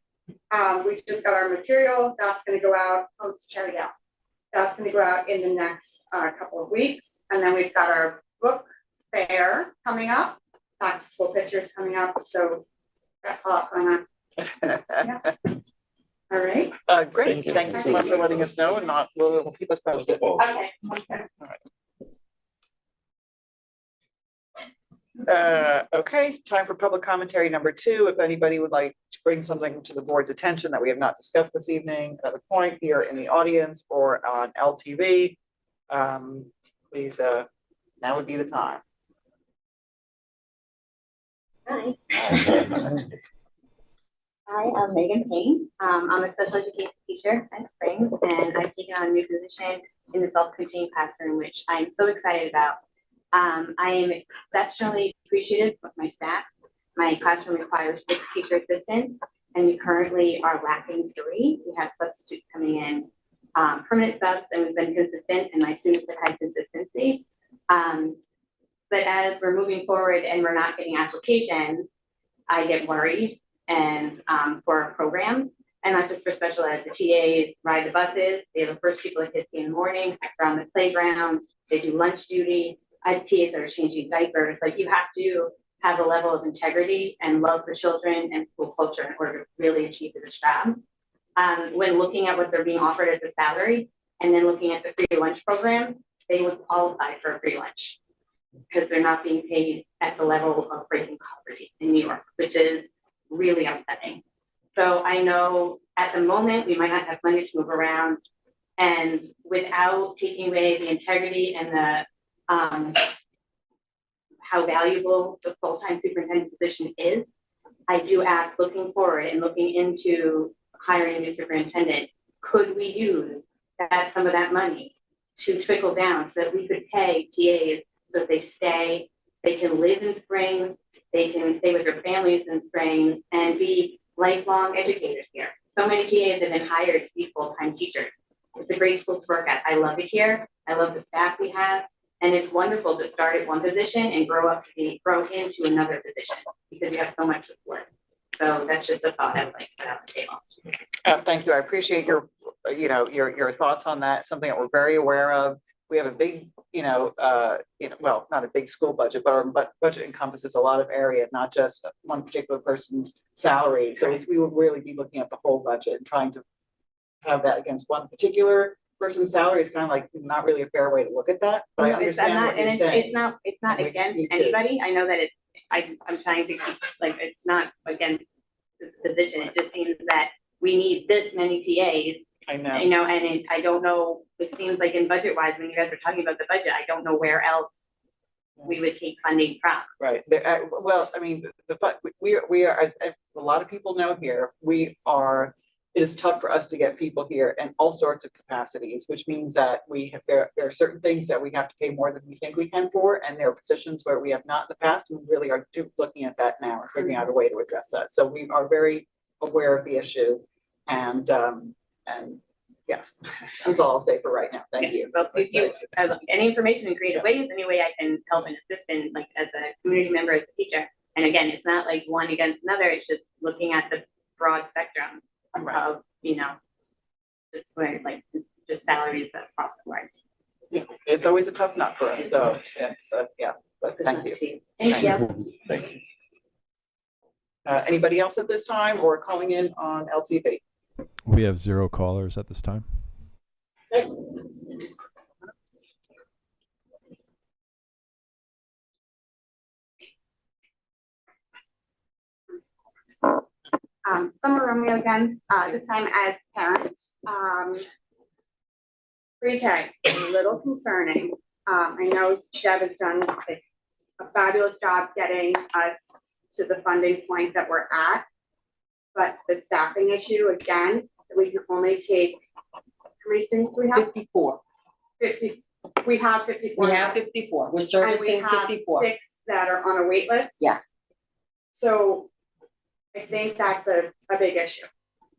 We just got our material. That's going to go out. Oh, it's cherry out. That's going to go out in the next couple of weeks. And then we've got our book fair coming up. Back to school pictures coming up. So that's a lot going on. Yeah. All right. Great. Thank you so much for letting us know, and we'll keep us posted. Okay. All right. Okay, time for public commentary number 2. If anybody would like to bring something to the board's attention that we have not discussed this evening at a point here in the audience or on LTV, please, now would be the time. Hi. Hi, I'm Megan Payne. I'm a special education teacher at Spring, and I've taken on a new position in the self-contained classroom, which I'm so excited about. I am exceptionally appreciative of my staff. My classroom requires 6 teacher assistants, and we currently are lacking 3. We have substitutes coming in, permanent subs, and we've been consistent, and my students have had consistency. But as we're moving forward and we're not getting applications, I get worried. And for our program, and not just for special ed, the TAs ride the buses. They are the first people at 50 in the morning, around the playground. They do lunch duty. I have TAs that are changing diapers. Like, you have to have a level of integrity and love for children and school culture in order to really achieve this job. When looking at what they're being offered as a salary, and then looking at the free lunch program, they would qualify for a free lunch because they're not being paid at the level of breaking poverty in New York, which is really upsetting. So I know at the moment we might not have money to move around, and without taking away the integrity and the how valuable the full-time superintendent position is, I do ask, looking forward and looking into hiring a new superintendent, could we use some of that money to trickle down so that we could pay TAs so that they stay, they can live in Spring, they can stay with their families in Spring and be lifelong educators here. So many TAs have been hired to be full-time teachers. It's a great school to work at. I love it here. I love the staff we have. And it's wonderful to start at one position and grow into another position because you have so much support. So that's just a thought I would like to put on the table. Thank you. I appreciate your thoughts on that. Something that we're very aware of. We have a big, well, not a big school budget, but our budget encompasses a lot of area, not just one particular person's salary. So we would really be looking at the whole budget and trying to have that against one particular person's salary is kind of like not really a fair way to look at that. But I understand what you're saying. It's not against anybody. I know that I'm trying to keep, like, it's not against this position. It just seems that we need this many TAs. I know. And I don't know, it seems like in budget wise, when you guys are talking about the budget, I don't know where else we would take funding from. Right. Well, I mean, we are, as a lot of people know here, it is tough for us to get people here in all sorts of capacities, which means that there are certain things that we have to pay more than we think we can for, and there are positions where we have not in the past, and we really are looking at that now and figuring out a way to address that. So we are very aware of the issue, and yes, that's all I'll say for right now. Thank you. Well, if you have any information in creative ways, any way I can help and assist in, like, as a community member, as a teacher. And again, it's not like one against another. It's just looking at the broad spectrum of, just where, like, just salaries across the board. Yeah, it's always a tough nut for us. So yeah. But thank you. Thank you. Thank you. Anybody else at this time or calling in on LTV? We have 0 callers at this time. Summer Romeo again, this time as parents. Pre-K, a little concerning. I know Deb has done a fabulous job getting us to the funding point that we're at. But the staffing issue, again, we can only take, how many students do we have? 54. 50. We have 54. We have 54. We're And we servicing have 54. 6 that are on a wait list. Yes. So I think that's a big issue.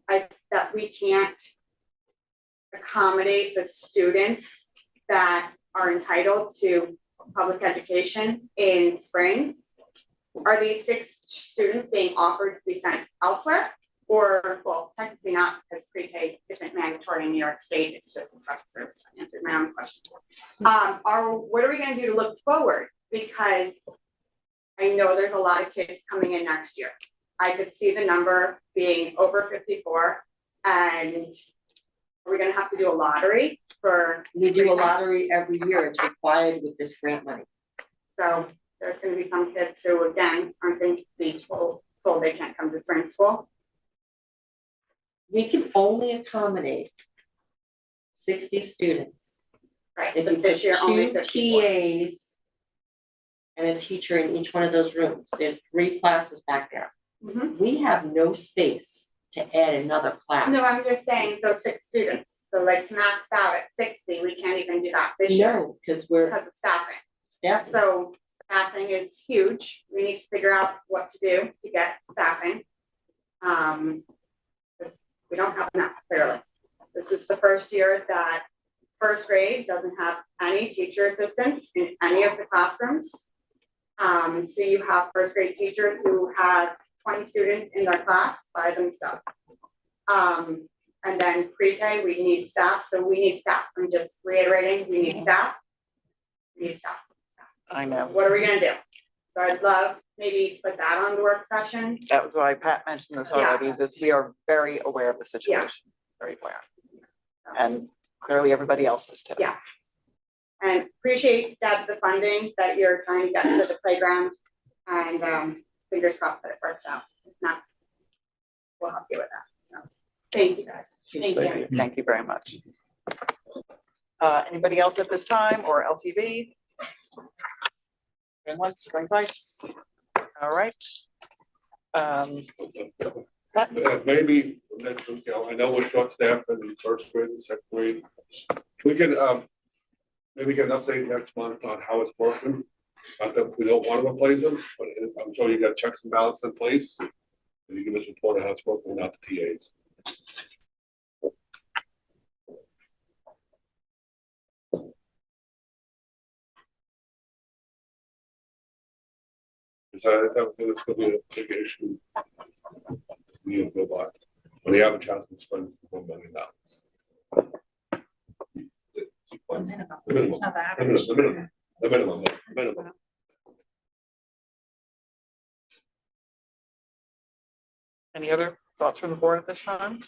That we can't accommodate the students that are entitled to public education in Springs. Are these 6 students being offered to be sent elsewhere? Or, well, technically not, because pre-K isn't mandatory in New York State. It's just a special service. I answered my own question. What are we going to do to look forward? Because I know there's a lot of kids coming in next year. I could see the number being over 54. And are we going to have to do a lottery for? We do a lottery every year. It's required with this grant money. So there's gonna be some kids who, again, aren't going to be told they can't come to spring school. We can only accommodate 60 students. Right, If but you this put year only two 54. TAs and a teacher in each one of those rooms, there's 3 classes back there. Mhm. We have no space to add another class. No, I'm just saying those 6 students, so like to max out at 60, we can't even do that this year No, because we're because of staffing. staffing. So staffing is huge. We need to figure out what to do to get staffing. We don't have enough, clearly. This is the first year that first grade doesn't have any teacher assistants in any of the classrooms. So you have first grade teachers who have 20 students in their class by themselves. And then pre-K, we need staff, so we need staff. I'm just reiterating, we need staff. We need staff. I know. What are we gonna do? So I'd love maybe put that on the work session. That was why Pat mentioned this already, that we are very aware of the situation, very aware. And clearly everybody else is too. Yeah. And appreciate Deb, the funding that you're trying to get to the playground, and fingers crossed that it works out. If not, we'll help you with that. So thank you guys. Thank you. Thank you very much. Anybody else at this time or LTV? Going once, going twice. All right. Pat? Maybe, next week, I know we're short staffed in the first grade and second grade. We can, maybe get an update next month on how it's working. Not that we don't want to replace them, but I'm sure you got checks and balances in place. And you can just report on how it's working, not the TAs. Because I think it's going to be a big issue as the years go by. When the average house is spending $1 million. The minimum. It's not the The average. minimum. Any other thoughts from the board at this time?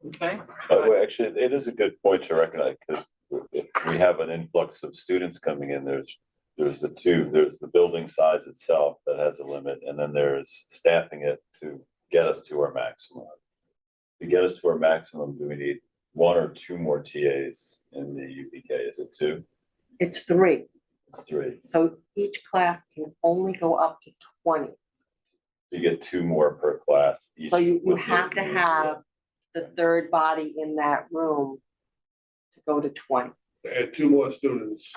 Okay. Well, actually, it is a good point to recognize, because if we have an influx of students coming in, there's the building size itself that has a limit, and then there's staffing it to get us to our maximum. To get us to our maximum, do we need 1 or 2 more TAs in the UPK? Is it 2? It's 3. It's 3. So each class can only go up to 20. You get 2 more per class. each So you with have to have the third body in that room to go to 20. To add 2 more students,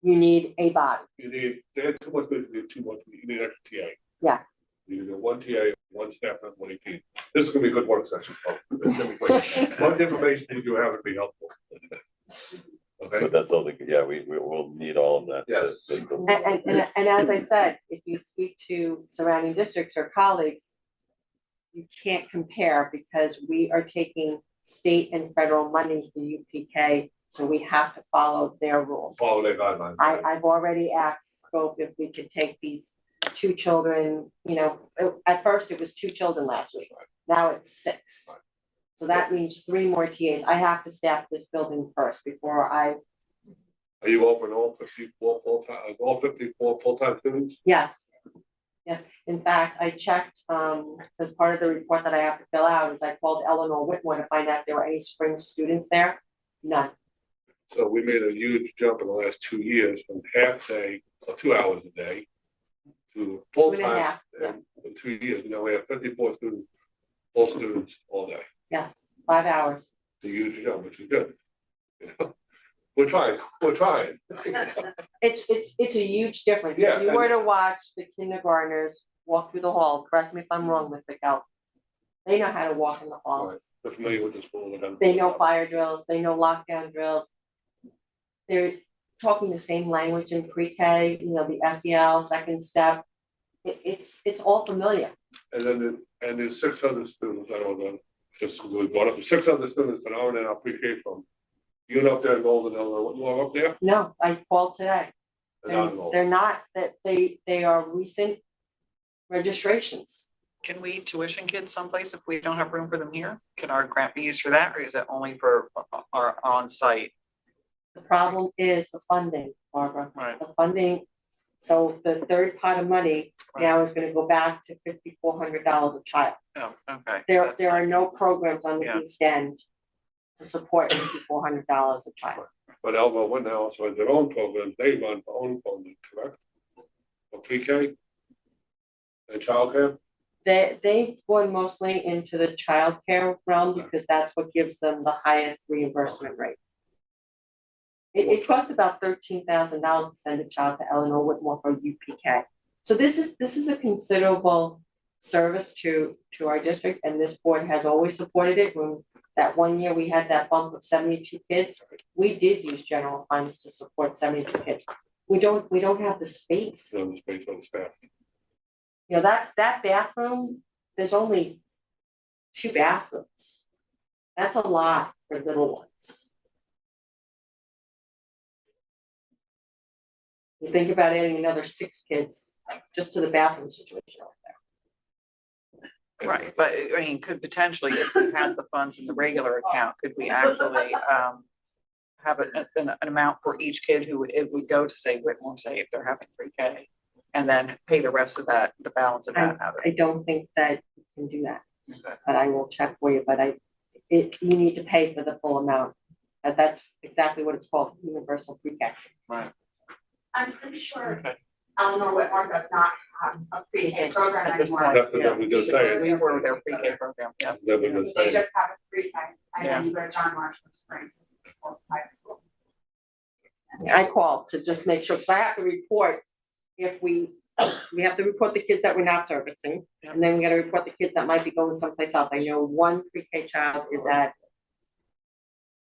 You need a body. to add 2 more students, you need 2 more, you need extra TA. Yes. You need 1 TA, 1 staff, and 1 AP. This is gonna be a good work session, folks. This is gonna be great. What information did you have would be helpful? Okay, But that's all, we will need all of that. Yes. And as I said, if you speak to surrounding districts or colleagues, you can't compare because we are taking state and federal money for UPK, so we have to follow their rules. follow their guidelines. I've already asked Scope if we could take these 2 children, at first it was 2 children last week. Now it's 6. So that means 3 more TAs. I have to staff this building first before Are you open all 54 full-time students? yes. Yes, in fact, I checked, as part of the report that I have to fill out, is I called Eleanor Whitmore to find out if there were any spring students there. None. So we made a huge jump in the last 2 years from half day, or 2 hours a day, to full 2.5, time. yeah. In 2 years, we have 54 students, full students all day. Yes, 5 hours. It's a huge jump, which is good. We're trying. It's a huge difference. Yeah, If you were to watch the kindergartners walk through the hall, correct me if I'm wrong, Mr. Cal. They know how to walk in the halls. They're familiar with the school. They know fire drills, they know lockdown drills. They're talking the same language in pre-K, the SEL, second step. It's all familiar. And then, there's 6 other students, I don't know, just we brought up, 6 other students that aren't in our pre-K from. You're up there in Golden, Illinois, you are up there? No, I called today. They're not involved. They're not, that they are recent registrations. Can we tuition kids someplace if we don't have room for them here? Can our grant be used for that, or is it only for our on-site? The problem is the funding, Barbara. Right. The funding So the third pot of money now is gonna go back to $5,400 a child. Oh, okay. There are no programs on the Yeah. East End to support $5,400 a child. But Elmo One now also has their own programs, they run their own programs, correct? For pre-K? And childcare? They've gone mostly into the childcare realm because that's what gives them the highest reimbursement rate. It costs about $13,000 to send a child to Eleanor Whitmore for UPK. So this is a considerable service to our district, and this board has always supported it. When that one year we had that bump of 72 kids, we did use general funds to support 72 kids. We don't have the space. No, it's based on the staff. You know, that bathroom, there's only 2 bathrooms. That's a lot for little ones. You think about adding another 6 kids just to the bathroom situation over there. Right, but I mean, could potentially, if we had the funds in the regular account, could we actually have an amount for each kid who it would go to, say, Whitmore, say, if they're having pre-K, and then pay the rest of that, the balance of that out of I it? don't think that you can do that, but I will check for you, but you need to pay for the full amount. That's exactly what it's called, universal pre-K. Right. I'm pretty sure Eleanor Whitmore does not have a pre-K program At this anymore. point, That's what yes. we just saying. We were their pre-K program, yeah. That we just They saying. just have a pre-K, and Yeah. then you go to John Marshall Springs or private school. I called to just make sure, because I have to report if we have to report the kids that we're not servicing, and then we gotta report the kids that might be going someplace else. I know one pre-K child is at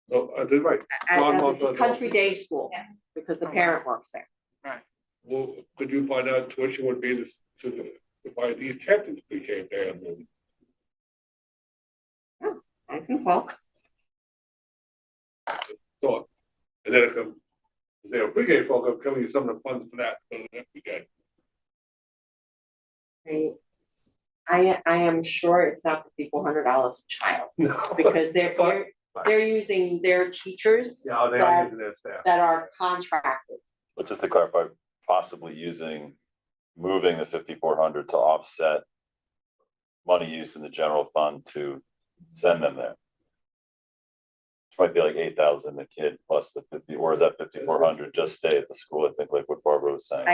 No, I did right. John Marshall it's a country day school, Yeah. because the parent works there. Well, could you find out tuition would be this to buy these Hamptons pre-K if they have them? I can call. Thought. And then if they have a pre-K program, can we use some of the funds for that? For the pre-K? I am sure it's not $5,400 a child, No. because they're using their teachers Yeah, they are using their staff. that are contracted. But just to clarify, possibly moving the 5,400 to offset money used in the general fund to send them there. It might be like 8,000 a kid plus the 50, or is that 5,400 just stay at the school? I think like what Barbara was saying.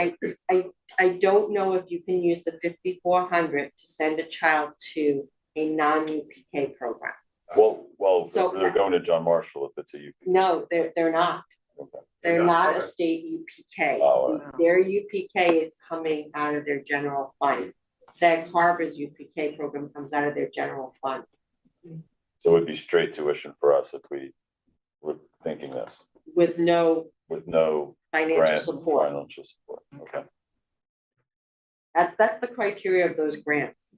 I don't know if you can use the 5,400 to send a child to a non-UPK program. Well, So- they're going to John Marshall if it's a UP. No, they're not. Okay. They're Yeah, not a okay. state UPK. Oh, Their UPK is coming out of their general fund. Sag Harbor's UPK program comes out of their general fund So it would be straight tuition for us if we were thinking this, with no with no financial grant, support. financial support. Okay, That's the criteria of those grants.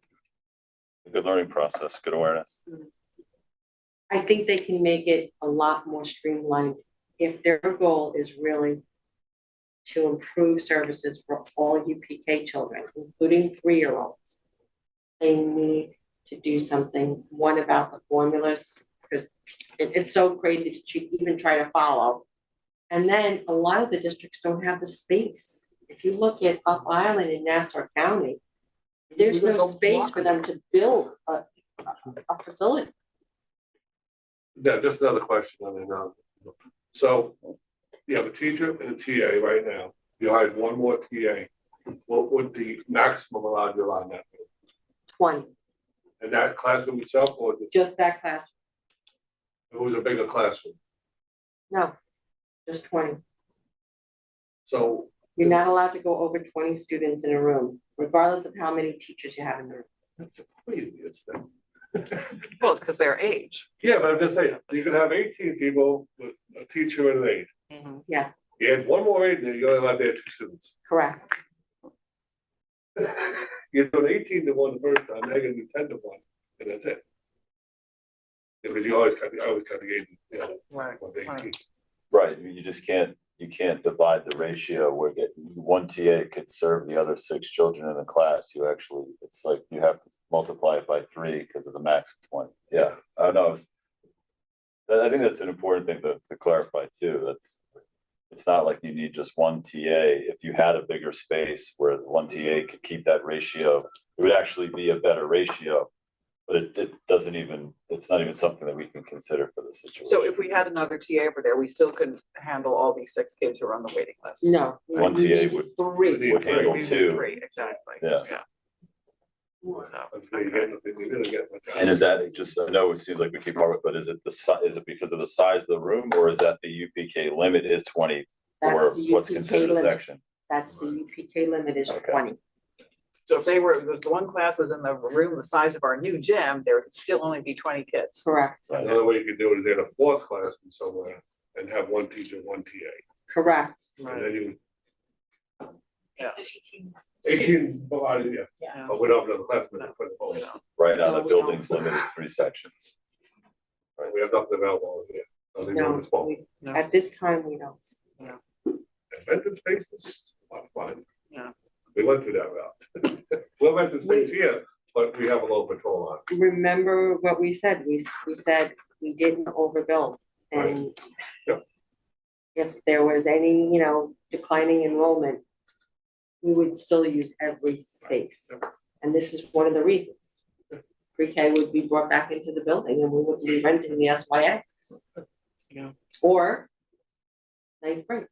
good learning process, good awareness. I think they can make it a lot more streamlined if their goal is really to improve services for all UPK children, including 3-year-olds. They need to do something, one about the formulas, because it's so crazy to even try to follow. And then a lot of the districts don't have the space. If you look at Up Island in Nassau County, there's no space for them to build a facility. Yeah, just another question on it. So you have a teacher and a TA right now. You hired one more TA. What would the maximum allowed you on that? 20, And that classroom itself, or just that class. it was a bigger classroom? No, just 20. So You're not allowed to go over 20 students in a room, regardless of how many teachers you have in the room. that's a crazy thing. Well, it's because their age. Yeah, but I'm just saying, you could have 18 people with a teacher and an aide. Yes, You had one more aide there, you only allowed there 2 students. correct. You're doing 18 to 1 the first time, now you're gonna do 10 to 1, and that's it. Because you always got the aide, you know, Right. one to 18. Right, you can't divide the ratio where one TA could serve the other 6 children in the class. You actually, it's like you have to multiply it by 3 because of the max of 20. Yeah, I know. I think that's an important thing to clarify too. it's not like you need just one TA. If you had a bigger space where one TA could keep that ratio, it would actually be a better ratio. But it doesn't even, it's not even something that we can consider for this situation. So if we had another TA over there, we still couldn't handle all these 6 kids who are on the waiting list. No. One we TA need would- 3. would handle We need 2. 3, exactly. Yeah. So, They didn't get much. And is that just, I know it seems like we keep talking, but is it is it because of the size of the room, or is that the UPK limit is 20 or That's the what's UPK considered a limit. section? That's the UPK limit is Okay. 20. So if it was the one class was in the room the size of our new gym, there would still only be 20 kids. Correct. Another way you could do it is add a 4th class from somewhere and have one teacher, one TA. Correct. And then you. Yeah. 18 provided, yeah, Yeah. but we don't have another class for the whole. Right now, No, the we building's don't. limit is 3 sections. We have nothing available here. Nothing doing No, this fall. No. at this time, we don't. Rented spaces, a lot of fun. Yeah. We went through that route. We'll rent the space here, but we have a little patrol on. Remember what we said? We said we didn't overbuild. And Yep. if there was any, declining enrollment, we would still use every space. And this is one of the reasons. Pre-K would be brought back into the building and we wouldn't be renting the SYA. Yeah. Or ninth grade.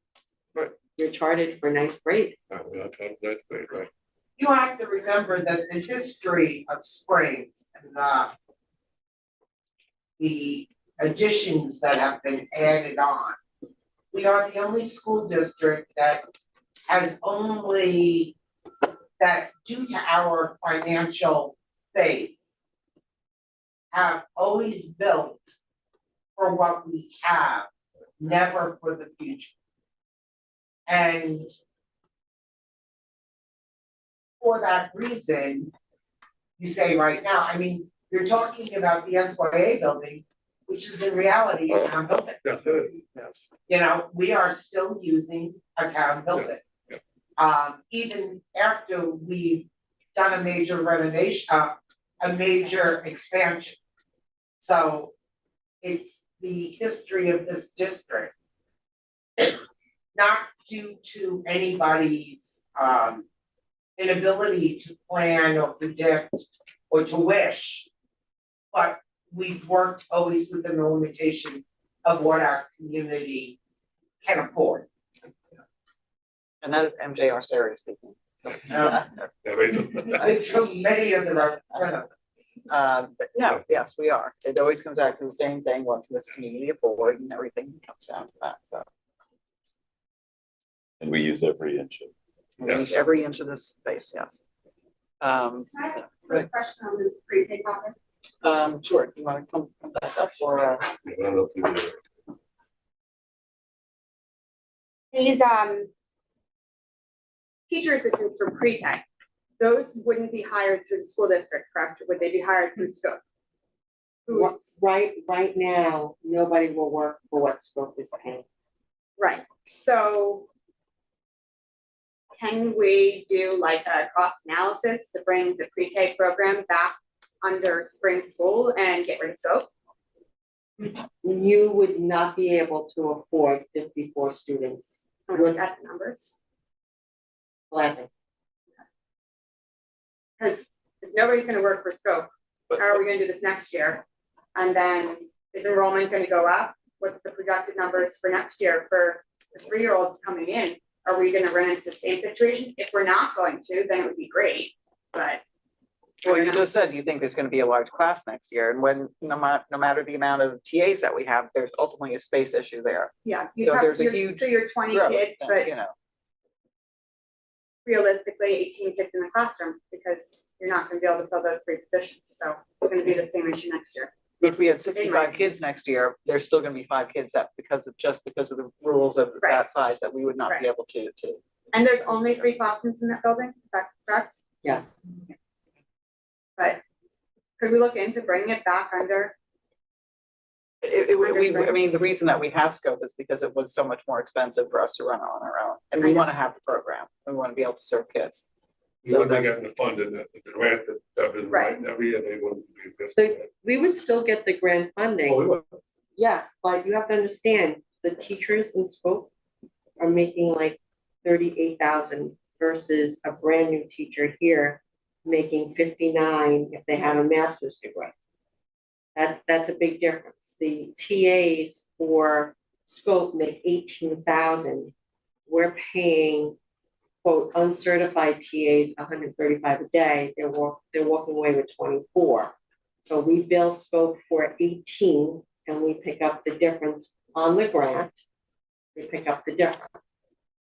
Right. You're charted for ninth grade. We're not trying, that's great, right? You have to remember that the history of Springs and the additions that have been added on. We are the only school district that has only, that due to our financial base, have always built for what we have, never for the future. And for that reason, you say right now, I mean, you're talking about the SYA building, which is in reality a town building. Yes, it is, yes. We are still using a town building. Even after we've done a major renovation, a major expansion. So it's the history of this district. Not due to anybody's inability to plan or predict or to wish, but we've worked always within the limitation of what our community can afford. And that is MJ Arceri speaking. Yeah, right. Many of them are, But no, yes, we are. It always comes back to the same thing, what can this community afford, and everything comes down to that, so. And we use every inch of We use every inch of this space, yes. Can I ask a quick question on this pre-K topic? Sure, you wanna come back up or, I don't know if you do. These, teacher assistants for pre-K, those wouldn't be hired through the school district, correct? Would they be hired through scope? Right now, nobody will work for what Scope is paying. Right, so can we do like a cost analysis to bring the pre-K program back under spring school and get rid of scope? You would not be able to afford 54 students. Look at the numbers, Gladly. because if nobody's gonna work for scope, how are we gonna do this next year? And then is enrollment gonna go up? What's the projected numbers for next year for the 3-year-olds coming in? Are we gonna run into the same situation? If we're not going to, then it would be great, but. well, you just said you think there's gonna be a large class next year, and when, no matter the amount of TAs that we have, there's ultimately a space issue there. Yeah. So there's a huge So you're 20 growth, kids, and, but you know, realistically 18 kids in the classroom, because you're not gonna be able to fill those 3 positions, so it's gonna be the same issue next year. if we had 65 kids next year, there's still gonna be 5 kids that, because of the rules of Right. that size, that we would not Right. be able to. And there's only 3 classrooms in that building, is that correct? Yes. But could we look into bringing it back under? I mean, the reason that we have scope is because it was so much more expensive for us to run on our own, and we wanna have the program, we wanna be able to serve kids. You So wouldn't be that's, getting the fund in the grant that is Right. right every year, they wouldn't be So existing. we would still get the grant funding. Oh, we would. Yes, but you have to understand, the teachers in Scope are making like 38,000 versus a brand new teacher here making 59 if they have a master's degree. That's a big difference. The TAs for scope make 18,000. We're paying, quote, uncertified TAs 135 a day. They're walking away with 24. So we bill scope for 18 and we pick up the difference on the grant. We pick up the difference.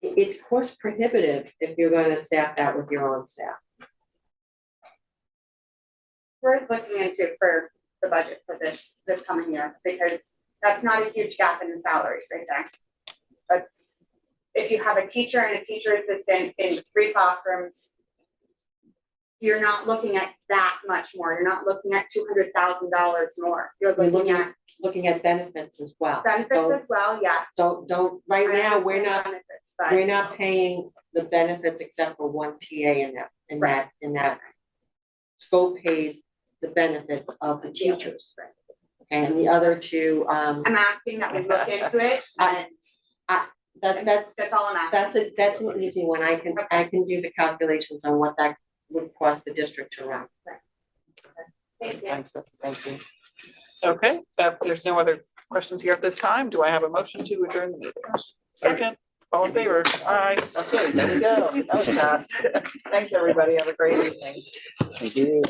It's cost prohibitive if you're going to staff that with your own staff. Worth looking into for the budget for this coming year, because that's not a huge gap in the salaries right there. That's, if you have a teacher and a teacher assistant in 3 classrooms, you're not looking at that much more. You're not looking at $200,000 more. You're looking at benefits as well. Benefits as well, yes. Don't, right now, we're not benefits, but paying the benefits except for one TA in that. Scope pays the benefits of the teachers. And the other two, I'm asking that we look into it, and that's all I'm asking. that's an easy one. I can do the calculations on what that would cost the district to run. Thank you. Thanks, thank you. Okay, if there's no other questions here at this time, do I have a motion to adjourn the meeting? Second, all in favor? Aye. Okay, there we go. That was fast. Thanks, everybody. Have a great evening. Thank you.